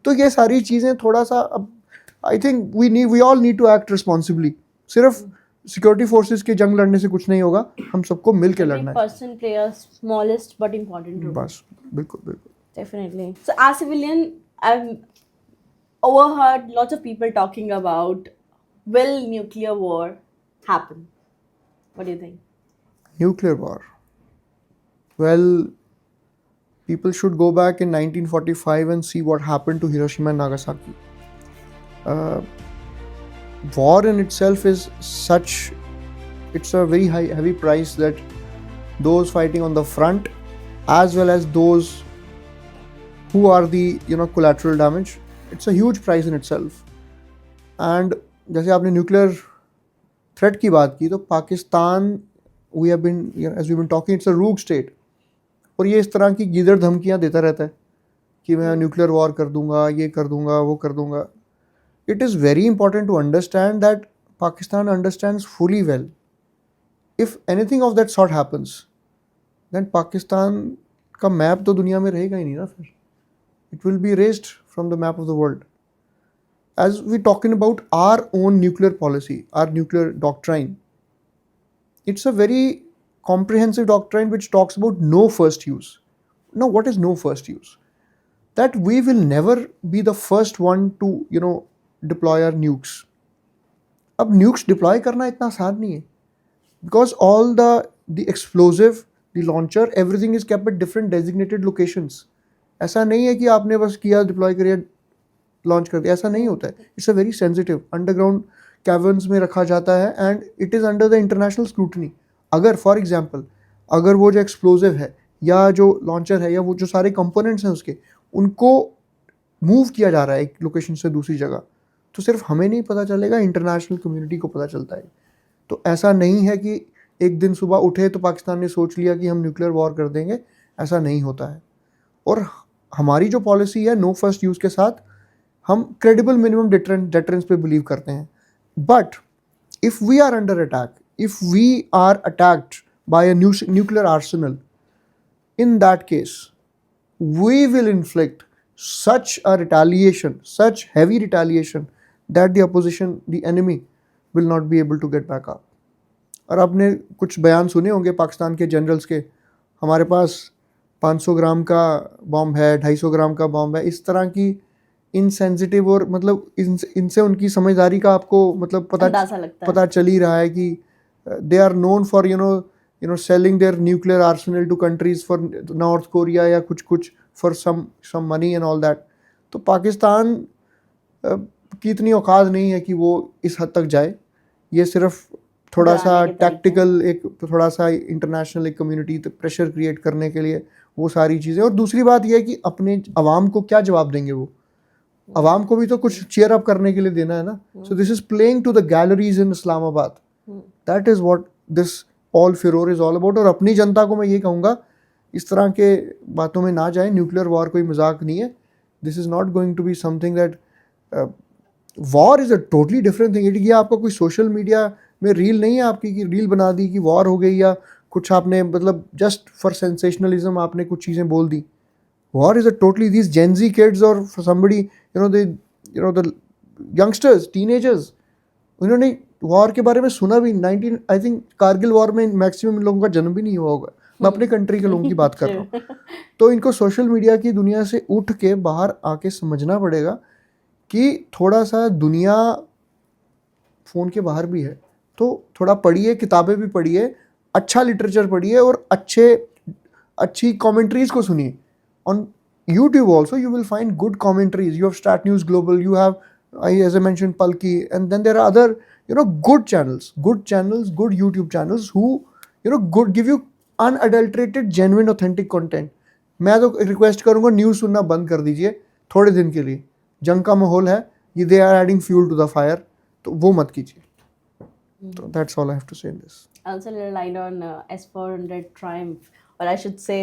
तो ये सारी चीज़ें थोड़ा सा, अब I think we all need to act responsibly. सिर्फ सिक्योरिटी फोर्सेस के जंग लड़ने से कुछ नहीं होगा, हम सबको मिल के लड़ना है। Person play a smallest but important role. बस बिल्कुल। Definitely. So as civilian, I've overheard lots of people talking about, will nuclear war happen? What do you think? Nuclear war. Well, people should go back in 1945 and see what happened to Hiroshima and Nagasaki. War in itself is such, it's a very heavy price that those fighting on the front as well as those who are the collateral damage, it's a huge price in itself. And जैसे आपने nuclear threat की बात की, तो Pakistan, we have been, as we've been talking, it's a rogue state, और ये इस तरह की गीदड़ धमकियाँ देता रहता है कि मैं न्यूक्लियर वॉर कर दूंगा, ये कर दूंगा, वो कर दूंगा। It is very important to understand that Pakistan understands fully well, if anything of that sort happens, then Pakistan का मैप तो दुनिया में रहेगा ही नहीं ना फिर, it will be erased from the map of the world. As we're talking about our own nuclear policy, our nuclear doctrine, it's a very comprehensive doctrine which talks about no first use. Now, what is no first use? That we will never be the first one to, deploy our nukes. अब nukes deploy करना इतना आसान नहीं है, because all the explosive, the launcher, everything is kept at different designated locations. ऐसा नहीं है कि आपने बस किया, डिप्लॉय करिए, लॉन्च कर दिया, ऐसा नहीं होता है। It's a very sensitive, underground caverns में रखा जाता है and it is under the international scrutiny. अगर फॉर एग्जांपल, अगर वो जो एक्सप्लोजिव है या जो लॉन्चर है या वो जो सारे कंपोनेंट्स हैं उसके, उनको मूव किया जा रहा है एक लोकेशन से दूसरी जगह, तो सिर्फ हमें नहीं पता चलेगा, इंटरनेशनल कम्युनिटी को पता चलता है। तो ऐसा नहीं है कि एक दिन सुबह उठे तो पाकिस्तान ने सोच लिया कि हम न्यूक्लियर वॉर कर देंगे, ऐसा नहीं होता है। और हमारी जो पॉलिसी है नो फर्स्ट यूज़ के साथ, हम क्रेडिबल मिनिमम डेटरेंस पे बिलीव करते हैं। But if we are under attack, if we are attacked by a nuclear arsenal, in that case we will inflict such a retaliation, such heavy retaliation, that the opposition, the enemy, will not be able to get back up. और आपने कुछ बयान सुने होंगे पाकिस्तान के generals के, हमारे पास 500 ग्राम का बॉम्ब है, 250 ग्राम का बॉम्ब है, इस तरह की इनसेंसिटिव और मतलब इनसे उनकी समझदारी का आपको मतलब अंदाजा लगता है। पता चल ही रहा है कि they are known for you know selling their nuclear arsenal to countries for North Korea या कुछ for some money and all that. तो पाकिस्तान की इतनी औकात नहीं है कि वो इस हद तक जाए। ये सिर्फ थोड़ा सा टैक्टिकल, एक थोड़ा सा इंटरनेशनल एक कम्युनिटी तो प्रेशर क्रिएट करने के लिए वो सारी चीज़ें। और दूसरी बात यह है कि अपने अवाम को क्या जवाब देंगे वो, अवाम को भी तो कुछ चीयर अप करने के लिए देना है ना। So this is playing to the galleries in Islamabad, that is what this all furore is all about. और अपनी जनता को मैं ये कहूँगा, इस तरह के बातों में ना जाए। न्यूक्लियर वॉर कोई मजाक नहीं है। This is not going to be something that, war is a totally different thing. ये आपका कोई सोशल मीडिया में रील नहीं है आपकी कि रील बना दी कि वॉर हो गई, या कुछ आपने मतलब जस्ट फॉर सेंसेशनलिज्म आपने कुछ चीज़ें बोल दी। War is a totally, these gen Z kids और समबडी द यंगस्टर्स, टीनेजर्स, उन्होंने वॉर के बारे में सुना भी 19 आई थिंक कारगिल वॉर में मैक्सिमम इन लोगों का जन्म भी नहीं हुआ होगा। मैं अपने कंट्री के लोगों की बात कर रहा हूँ। तो इनको सोशल मीडिया की दुनिया से उठ के बाहर आके समझना पड़ेगा कि थोड़ा सा दुनिया फ़ोन के बाहर भी है। तो थोड़ा पढ़िए, किताबें भी पढ़िए, अच्छा लिटरेचर पढ़िए और अच्छी कमेंट्रीज़ को सुनिए। On YouTube also you will find good commentaries. You have Stat News Global, you have, as I mentioned, Palki, and then there are other good channels, good YouTube channels who give you unadulterated, genuine, authentic content. मैं तो request करूँगा news सुनना बंद कर दीजिए थोड़े दिन के लिए। जंग का माहौल है, ये they are adding fuel to the fire, तो वो मत कीजिए। So that's all I have to say in this. Also, a little light on S400 Triumph, or I should say,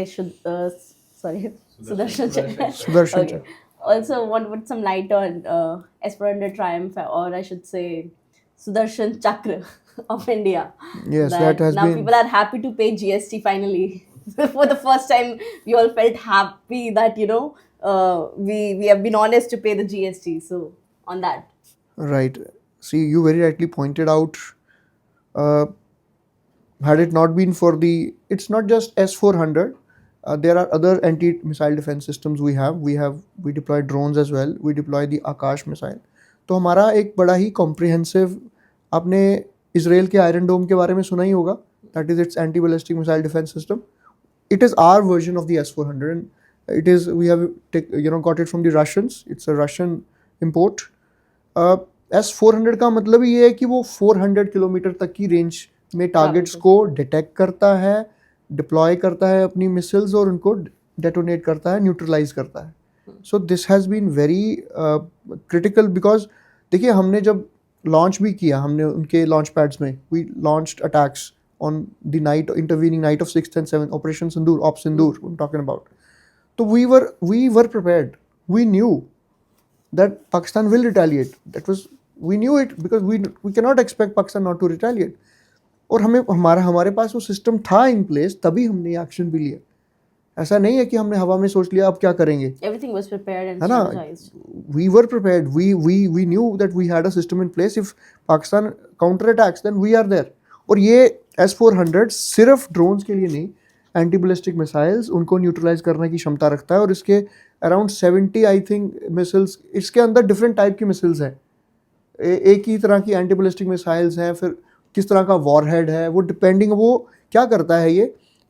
Sudarshan Chakra. Sudarshan Okay. Also, want to put some light on S400 Triumph, or I should say, Sudarshan Chakra of India. Yes, that has now been. People are happy to pay GST finally. For the first time, we all felt happy that we have been honest to pay the GST. So on that. Right. See, you very rightly pointed out. Had it not been for it's not just S-400. There are other anti-missile defense systems we have. We deploy drones as well. We deploy the Akash missile. तो हमारा एक बड़ा ही comprehensive, आपने Israel के iron डोम के बारे में सुना ही होगा. That is its anti-ballistic missile defense system. It is our version of the S-400, and it is, we have got it from the Russians. It's a Russian import. S-400 का मतलब ये है कि वो 400 किलोमीटर तक की रेंज में targets को डिटेक्ट करता है, डिप्लॉय करता है अपनी मिसाइल्स और उनको डेटोनेट करता है, न्यूट्रलाइज करता है. So this has been very critical because देखिए हमने जब लॉन्च भी किया, हमने उनके लॉन्च पैड्स में we launched attacks on the night, intervening night of 6th and 7th, Operation Sindoor, Op Sindoor, I'm talking about. So we were prepared. We knew that Pakistan will retaliate. We knew it because we cannot expect Pakistan not to retaliate. और हमारे पास वो system था in place, तभी हमने ये action भी लिया. ऐसा नहीं है कि हमने हवा में सोच लिया अब क्या करेंगे. Everything was prepared and strategized. We were prepared. We knew that we had a system in place. If Pakistan counterattacks, then we are there. और ये S-400 सिर्फ ड्रोन्स के लिए नहीं, एंटी बैलिस्टिक मिसाइल्स उनको न्यूट्रलाइज करने की क्षमता रखता है. और इसके अराउंड 70 आई थिंक मिसाइल्स, इसके अंदर डिफरेंट टाइप की मिसाइल्स हैं. एक ही तरह की एंटी बैलिस्टिक मिसाइल्स हैं, फिर किस तरह का वॉरहेड है, वो डिपेंडिंग, वो क्या करता है,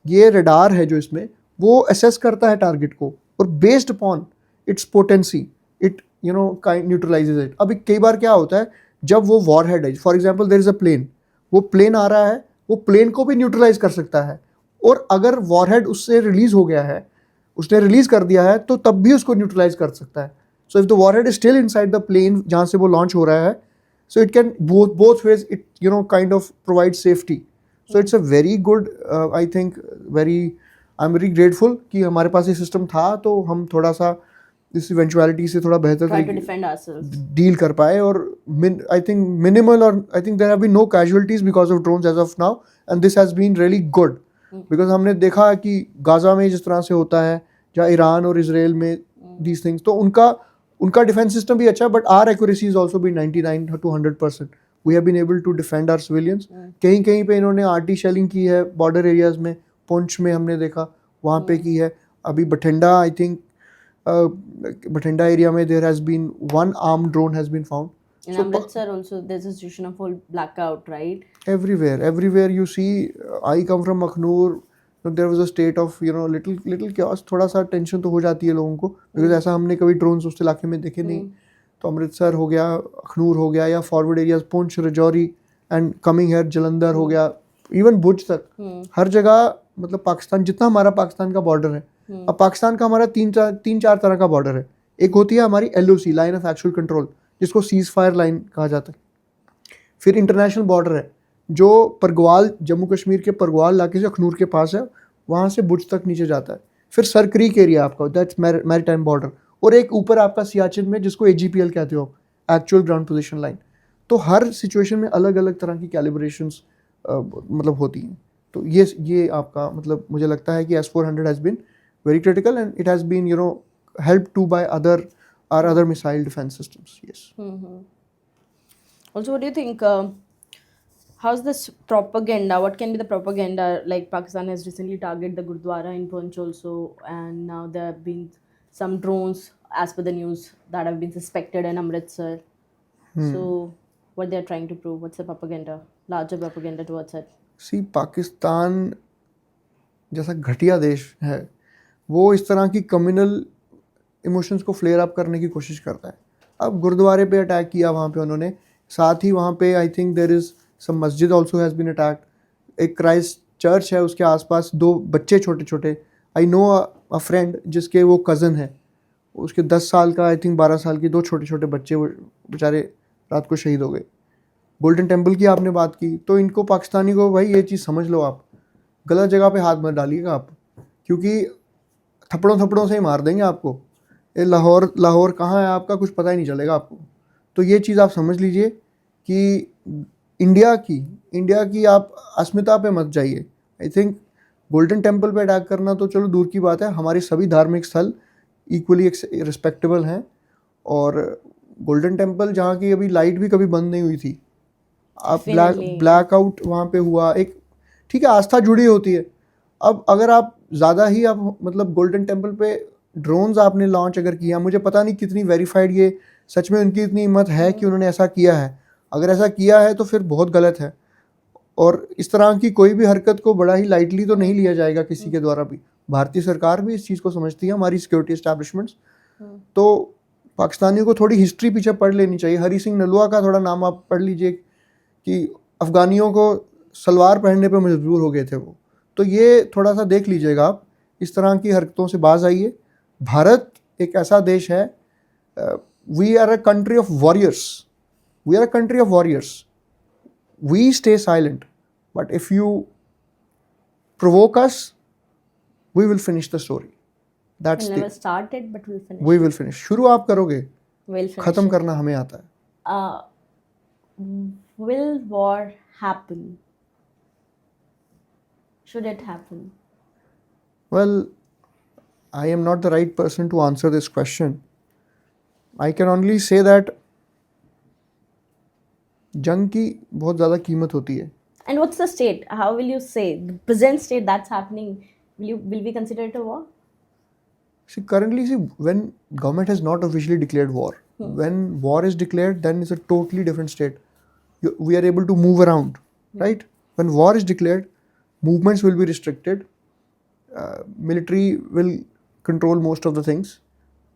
ये रडार है जो इसमें वो असेस करता है टारगेट को और based upon its potency it न्यूट्रलाइजेज it. अभी कई बार क्या होता है, जब वो वॉरहेड है, for example there is a plane, वो प्लेन आ रहा है, वो प्लेन को भी न्यूट्रलाइज कर सकता है. और अगर वॉरहेड उससे रिलीज हो गया है, उसने रिलीज कर दिया है, तो तब भी उसको न्यूट्रलाइज कर सकता है. So if the warhead is still inside the plane जहाँ से वो लॉन्च हो रहा है, so it can both ways, it kind of provide safety. So it's a very good, I think very, I am very grateful कि हमारे पास ये system था, तो हम थोड़ा सा इस इवेंचुअलिटी से थोड़ा बेहतर Try to तरीके defend ourselves. डील कर पाए. और आई थिंक मिनिमल, और I think there have been no casualties because of drones as of now, and this has been really good. Because हमने देखा कि गाजा में जिस तरह से होता है, या ईरान और इसराइल में दीज थिंग्स, तो उनका डिफेंस सिस्टम भी अच्छा है, but our accuracy is also been 99 to 100%. We have been able to defend our civilians. कहीं कहीं पे इन्होंने आर्टी शेलिंग की है बॉर्डर एरियाज में, पुंछ में हमने देखा वहाँ पे की है. अभी Bathinda, I think Bathinda area में there has been one armed drone has been found. In So Amritsar also, there's a situation of whole blackout, right? everywhere you see, I come from Akhnoor, so there was a state of little chaos. थोड़ा सा tension तो हो जाती है लोगों को, because ऐसा हमने कभी ड्रोन्स उस इलाके में देखे नहीं. तो अमृतसर हो गया, अखनूर हो गया, या forward areas Poonch, Rajouri, and coming here Jalandhar हो गया, इवन भुज तक, हर जगह मतलब पाकिस्तान, जितना हमारा पाकिस्तान का बॉर्डर है, अब पाकिस्तान का हमारा तीन चार तरह का बॉर्डर है. एक होती है हमारी LOC, line of actual control, जिसको सीज फायर लाइन कहा जाता है. फिर इंटरनेशनल बॉर्डर है जो परगवाल, जम्मू कश्मीर के परगवाल इलाके से अखनूर के पास है, वहाँ से भुज तक नीचे जाता है. फिर सर क्रीक एरिया आपका, दैट्स मैरीटाइम बॉर्डर. और एक ऊपर आपका सियाचिन में, जिसको AGPL कहते हो, एक्चुअल ग्राउंड पोजीशन लाइन. तो हर सिचुएशन में अलग अलग तरह की कैलिब्रेशंस मतलब होती हैं. तो ये आपका मतलब मुझे लगता है कि S-400 has been very critical, and it has been helped to by other missile defense systems. Yes. Also, what do you think, how's this propaganda, what can be the propaganda, like Pakistan has recently targeted the Gurdwara in Punch also, and now there have been some drones as per the news that have been suspected in Amritsar. So what they're trying to prove, what's the propaganda, larger propaganda towards it? See, Pakistan जैसा घटिया देश है, वो इस तरह की communal emotions को flare up करने की कोशिश करता है. अब गुरुद्वारे पे अटैक किया वहाँ पे उन्होंने, साथ ही वहाँ पे I think there is some मस्जिद आल्सो हैज़ बीन अटैक्ड. एक क्राइस्ट चर्च है, उसके आसपास 2 बच्चे छोटे छोटे, आई नो अ फ्रेंड जिसके वो कज़न है, उसके 10 साल का, आई थिंक 12 साल की 2 छोटे छोटे बच्चे, वो बेचारे रात को शहीद हो गए. गोल्डन टेम्पल की आपने बात की, तो इनको पाकिस्तानी को भाई ये चीज़ समझ लो, आप गलत जगह पे हाथ मत डालिएगा आप, क्योंकि थप्पड़ों से ही मार देंगे आपको. ये लाहौर कहाँ है आपका, कुछ पता ही नहीं चलेगा आपको. तो ये चीज़ आप समझ लीजिए कि इंडिया की आप अस्मिता पे मत जाइए. आई थिंक गोल्डन टेम्पल पे अटैक करना तो चलो दूर की बात है, हमारे सभी धार्मिक स्थल इक्वली रिस्पेक्टेबल हैं. और गोल्डन टेम्पल जहाँ की अभी लाइट भी कभी बंद नहीं हुई थी, आप ब्लैक आउट वहाँ पे हुआ, एक ठीक है आस्था जुड़ी होती है. अब अगर आप ज़्यादा ही आप मतलब गोल्डन टेम्पल पे ड्रोन्स आपने लॉन्च अगर किया, मुझे पता नहीं कितनी वेरीफाइड ये सच में उनकी इतनी हिम्मत है कि उन्होंने ऐसा किया है. अगर ऐसा किया है तो फिर बहुत गलत है, और इस तरह की कोई भी हरकत को बड़ा ही लाइटली तो नहीं लिया जाएगा किसी के द्वारा भी. भारतीय सरकार भी इस चीज़ को समझती है, हमारी सिक्योरिटी एस्टैब्लिशमेंट्स. तो पाकिस्तानियों को थोड़ी हिस्ट्री पीछे पढ़ लेनी चाहिए. हरी सिंह नलवा का थोड़ा नाम आप पढ़ लीजिए कि अफ़गानियों को सलवार पहनने पे मजबूर हो गए थे वो. तो ये थोड़ा सा देख लीजिएगा आप, इस तरह की हरकतों से बाज आइए. भारत एक ऐसा देश है, we are a country of warriors. We stay silent, but if you provoke us, we will finish the story. That's We'll never start it, but we'll finish. We will finish. शुरू आप करोगे, We'll finish खत्म it. करना हमें आता है. Will war happen? Should it happen? Well, I am not the right person to answer this question. I can only say that जंग की बहुत ज़्यादा कीमत होती है. And what's the state? How will you say the present state that's happening? Will we consider it a war? Currently, when government has not officially declared war, when war is declared, then it's a totally different state. We are able to move around, right? When war is declared, movements will be restricted. Military will control most of the things.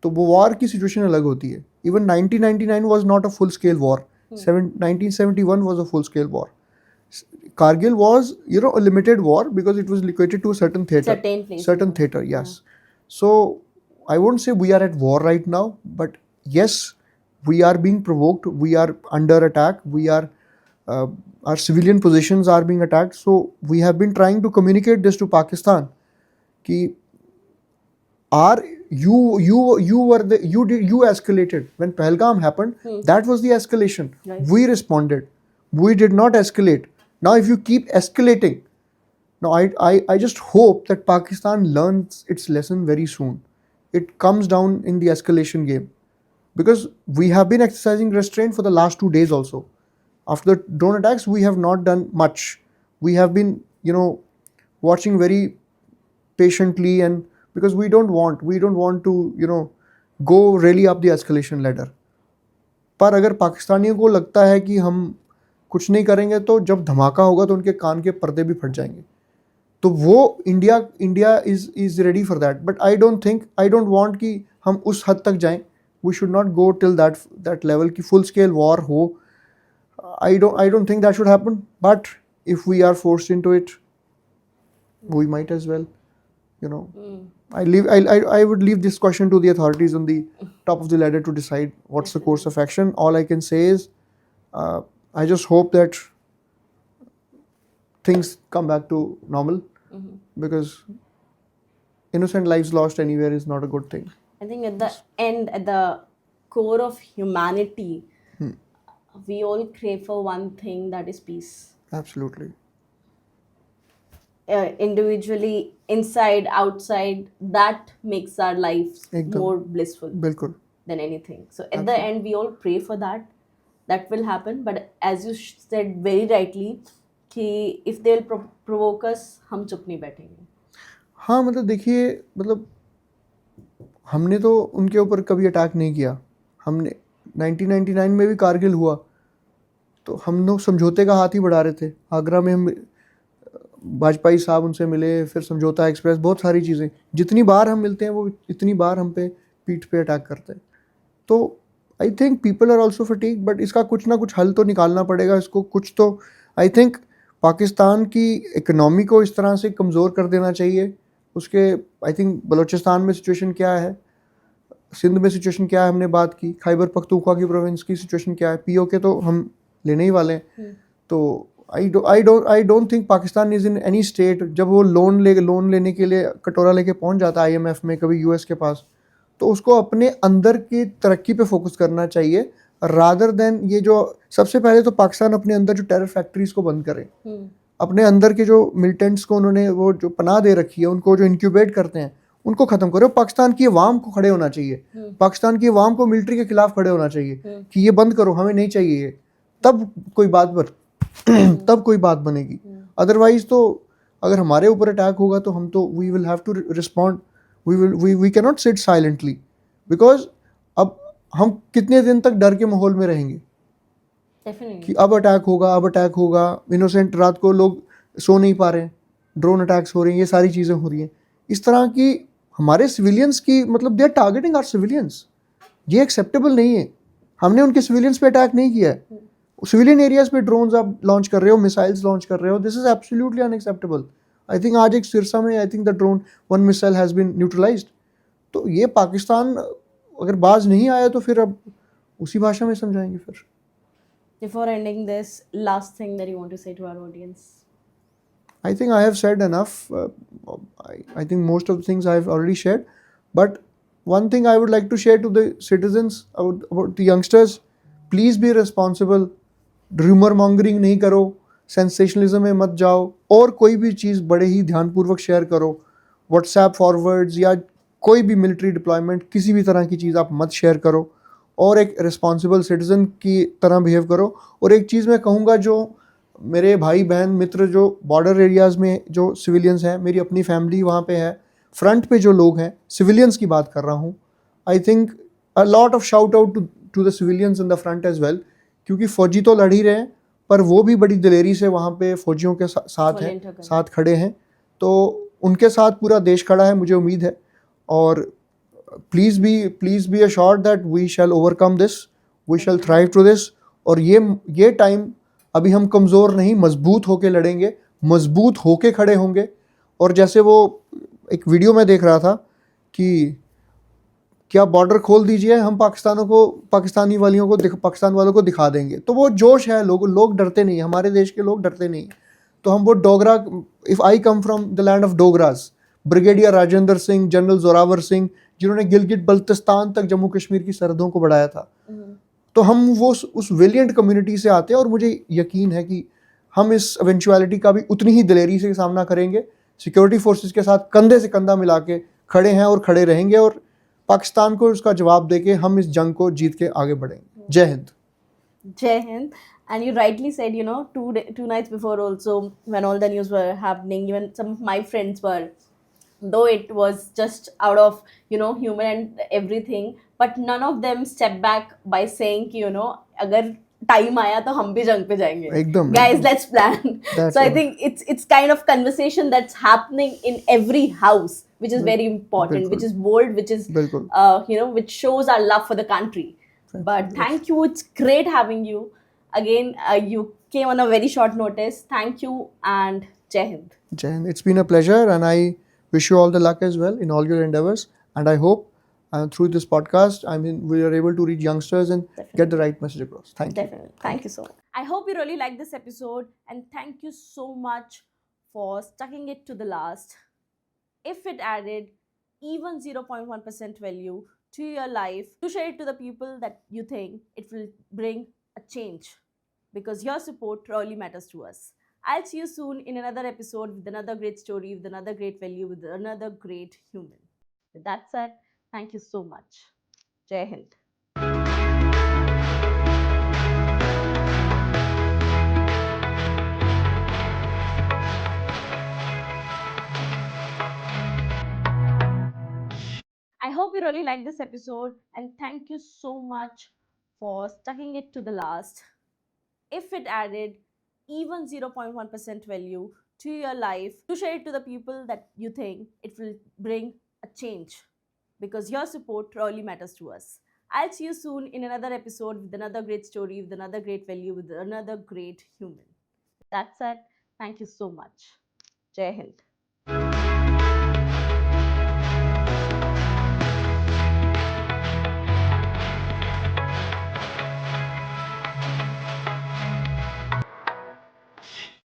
तो वो war की situation अलग होती है. Even 1999 was not a full scale war. 1971 was a full scale war. Kargil was, a limited war because it was located to a certain theater. Certain theater, yes. So I won't say we are at war right now, but yes, we are being provoked. We are under attack. We are our civilian positions are being attacked. So we have been trying to communicate this to Pakistan कि you escalated when Pahalgam happened. That was the escalation. Right. We responded. We did not escalate. Now if you keep escalating, now I just hope that Pakistan learns its lesson very soon. It comes down in the escalation game, because we have been exercising restraint for the last 2 days also. After the drone attacks, we have not done much. We have been, watching very patiently, and because we don't want to, go really up the escalation ladder. पर अगर पाकिस्तानियों को लगता है कि हम कुछ नहीं करेंगे, तो जब धमाका होगा तो उनके कान के पर्दे भी फट जाएंगे. तो वो India is ready for that. But I don't want कि हम उस हद तक जाएं. We should not go till that level कि फुल स्केल वॉर हो. I don't think that should happen. But if we are forced into it, we might as well, I would leave this question to the authorities on the top of the ladder to decide what's the course of action. All I can say is, I just hope that things come back to normal, because innocent lives lost anywhere is not a good thing. I think at the end, at the core of humanity, we all crave for one thing, that is peace. Absolutely. Individually, inside, outside, that makes our lives Ekdam. more blissful Bilkul. than anything. So at the end, we all pray for that. That will happen. But as you said very rightly, कि if they will provoke us, हम चुप नहीं बैठेंगे. हाँ, मतलब देखिए, मतलब हमने तो उनके ऊपर कभी अटैक नहीं किया. हमने 1999 में भी कारगिल हुआ तो हम लोग समझौते का हाथ ही बढ़ा रहे थे. आगरा में हम वाजपेयी साहब उनसे मिले, फिर समझौता एक्सप्रेस, बहुत सारी चीज़ें. जितनी बार हम मिलते हैं वो इतनी बार हम पे पीठ पे अटैक करते हैं. तो I think people are also fatigue. But इसका कुछ ना कुछ हल तो निकालना पड़ेगा. इसको कुछ तो आई थिंक पाकिस्तान की इकनॉमी को इस तरह से कमज़ोर कर देना चाहिए. उसके आई थिंक बलूचिस्तान में सिचुएशन क्या है, सिंध में सिचुएशन क्या है, हमने बात की. खैबर पख्तूनख्वा की प्रोविंस की सिचुएशन क्या है. पीओके तो हम लेने ही वाले हैं. तो I don't think Pakistan is in any state. जब वो लोन लेने के लिए कटोरा लेके पहुंच जाता है आईएमएफ में, कभी यूएस के पास, तो उसको अपने अंदर की तरक्की पे फोकस करना चाहिए, रादर देन ये जो सबसे पहले तो पाकिस्तान अपने अंदर जो टेरर फैक्ट्रीज को बंद करे. अपने अंदर के जो मिलिटेंट्स को उन्होंने वो जो पनाह दे रखी है, उनको जो इंक्यूबेट करते हैं, उनको ख़त्म करो. पाकिस्तान की अवाम को खड़े होना चाहिए. पाकिस्तान की अवाम को मिलिट्री के खिलाफ खड़े होना चाहिए कि ये बंद करो, हमें नहीं चाहिए ये. तब कोई बात बनेगी. अदरवाइज तो अगर हमारे ऊपर अटैक होगा तो हम तो we will have to respond. We can not sit silently, because अब हम कितने दिन तक डर के माहौल में रहेंगे कि अब अटैक होगा. इनोसेंट रात को लोग सो नहीं पा रहे हैं, ड्रोन अटैक्स हो रही हैं, ये सारी चीज़ें हो रही हैं. इस तरह की हमारे सिविलियंस की, मतलब they are targeting our civilians. ये एक्सेप्टेबल नहीं है. हमने उनके सिविलियंस पे अटैक नहीं किया है. सिविलियन एरियाज पे ड्रोन्स आप लॉन्च कर रहे हो, मिसाइल्स लॉन्च कर रहे हो. This is absolutely unacceptable. I think आज एक सिरसा में I think the drone one missile has been neutralised. तो ये पाकिस्तान अगर बाज नहीं आया तो फिर अब उसी भाषा में समझाएंगे फिर. Before ending this, last thing that you want to say to our audience? I think I have said enough. I think most of the things I have already shared. But one thing I would like to share to the citizens, about the youngsters, please be responsible. Rumor mongering नहीं करो, sensationalism में मत जाओ, और कोई भी चीज़ बड़े ही ध्यानपूर्वक शेयर करो. WhatsApp फॉरवर्ड्स या कोई भी मिलिट्री डिप्लॉयमेंट, किसी भी तरह की चीज़ आप मत शेयर करो, और एक रिस्पॉन्सिबल सिटीज़न की तरह बिहेव करो. और एक चीज़ मैं कहूँगा, जो मेरे भाई बहन मित्र जो बॉर्डर एरियाज़ में जो सिविलियंस हैं, मेरी अपनी फैमिली वहाँ पे है, फ्रंट पे जो लोग हैं, सिविलियंस की बात कर रहा हूँ. I think a lot of shout out to the civilians in the front as well, क्योंकि फ़ौजी तो लड़ ही रहे हैं, पर वो भी बड़ी दिलेरी से वहाँ पे फ़ौजियों के साथ हैं, साथ खड़े हैं. तो उनके साथ पूरा देश खड़ा है, मुझे उम्मीद है. और please be assured that we shall overcome this, we shall thrive to this. और ये टाइम अभी हम कमज़ोर नहीं, मजबूत होके लड़ेंगे, मजबूत होके खड़े होंगे. और जैसे वो एक वीडियो में देख रहा था कि कि आप बॉर्डर खोल दीजिए, हम पाकिस्तानी वालियों को पाकिस्तान वालों को दिखा देंगे। तो वो जोश है, लोग डरते नहीं, हमारे देश के लोग डरते नहीं। तो हम वो Dogra, if I come from the land of Dogras, brigadier Rajendra Singh, general Zorawar Singh, जिन्होंने गिलगिट बल्तिस्तान तक जम्मू कश्मीर की सरहदों को बढ़ाया था, तो हम वो उस वेलियंट कम्युनिटी से आते हैं, और मुझे यकीन है कि हम इस इवेंचुअलिटी का भी उतनी ही दिलेरी से सामना करेंगे। सिक्योरिटी फोर्सेस के साथ कंधे से कंधा मिला के खड़े हैं और खड़े रहेंगे, और पाकिस्तान को उसका जवाब देके हम इस जंग को जीत के आगे बढ़ेंगे। जय Hind. Jai Hind. And you rightly said, you know, two nights before also, when all the news were happening, even some of my friends were, though it was just out of, you know, humor and everything, but none of them stepped back by saying कि, you know, अगर time आया तो हम भी जंग पे जाएंगे. एकदम, Guys, एकदम. let's plan. That's So I all. think it's kind of conversation that's happening in every house, which is very important, बिल्कुल. which is bold, which is बिल्कुल. you know, which shows our love for the country. But thank you. It's great having you. Again, you came on a very short notice. Thank you and Jai Hind. Jai Hind. It's been a pleasure, and I wish you all the luck as well in all your endeavors. And I hope through this podcast, we are able to reach youngsters and get the right message across. Thank you. Definitely. Thank you so much. I hope you really liked this episode, and thank you so much for sticking it to the last. If it added even 0.1% value to your life, to share it to the people that you think it will bring a change, because your support really matters to us. I'll see you soon in another episode with another great story, with another great value, with another great human. With that said, thank you so much. Jai Hind. I hope you really liked this episode, and thank you so much for sticking it to the last. If it added even 0.1% value to your life, to share it to the people that you think it will bring a change, because your support really matters to us. I'll see you soon in another episode with another great story, with another great value, with another great human. That said, thank you so much. Jai Hind.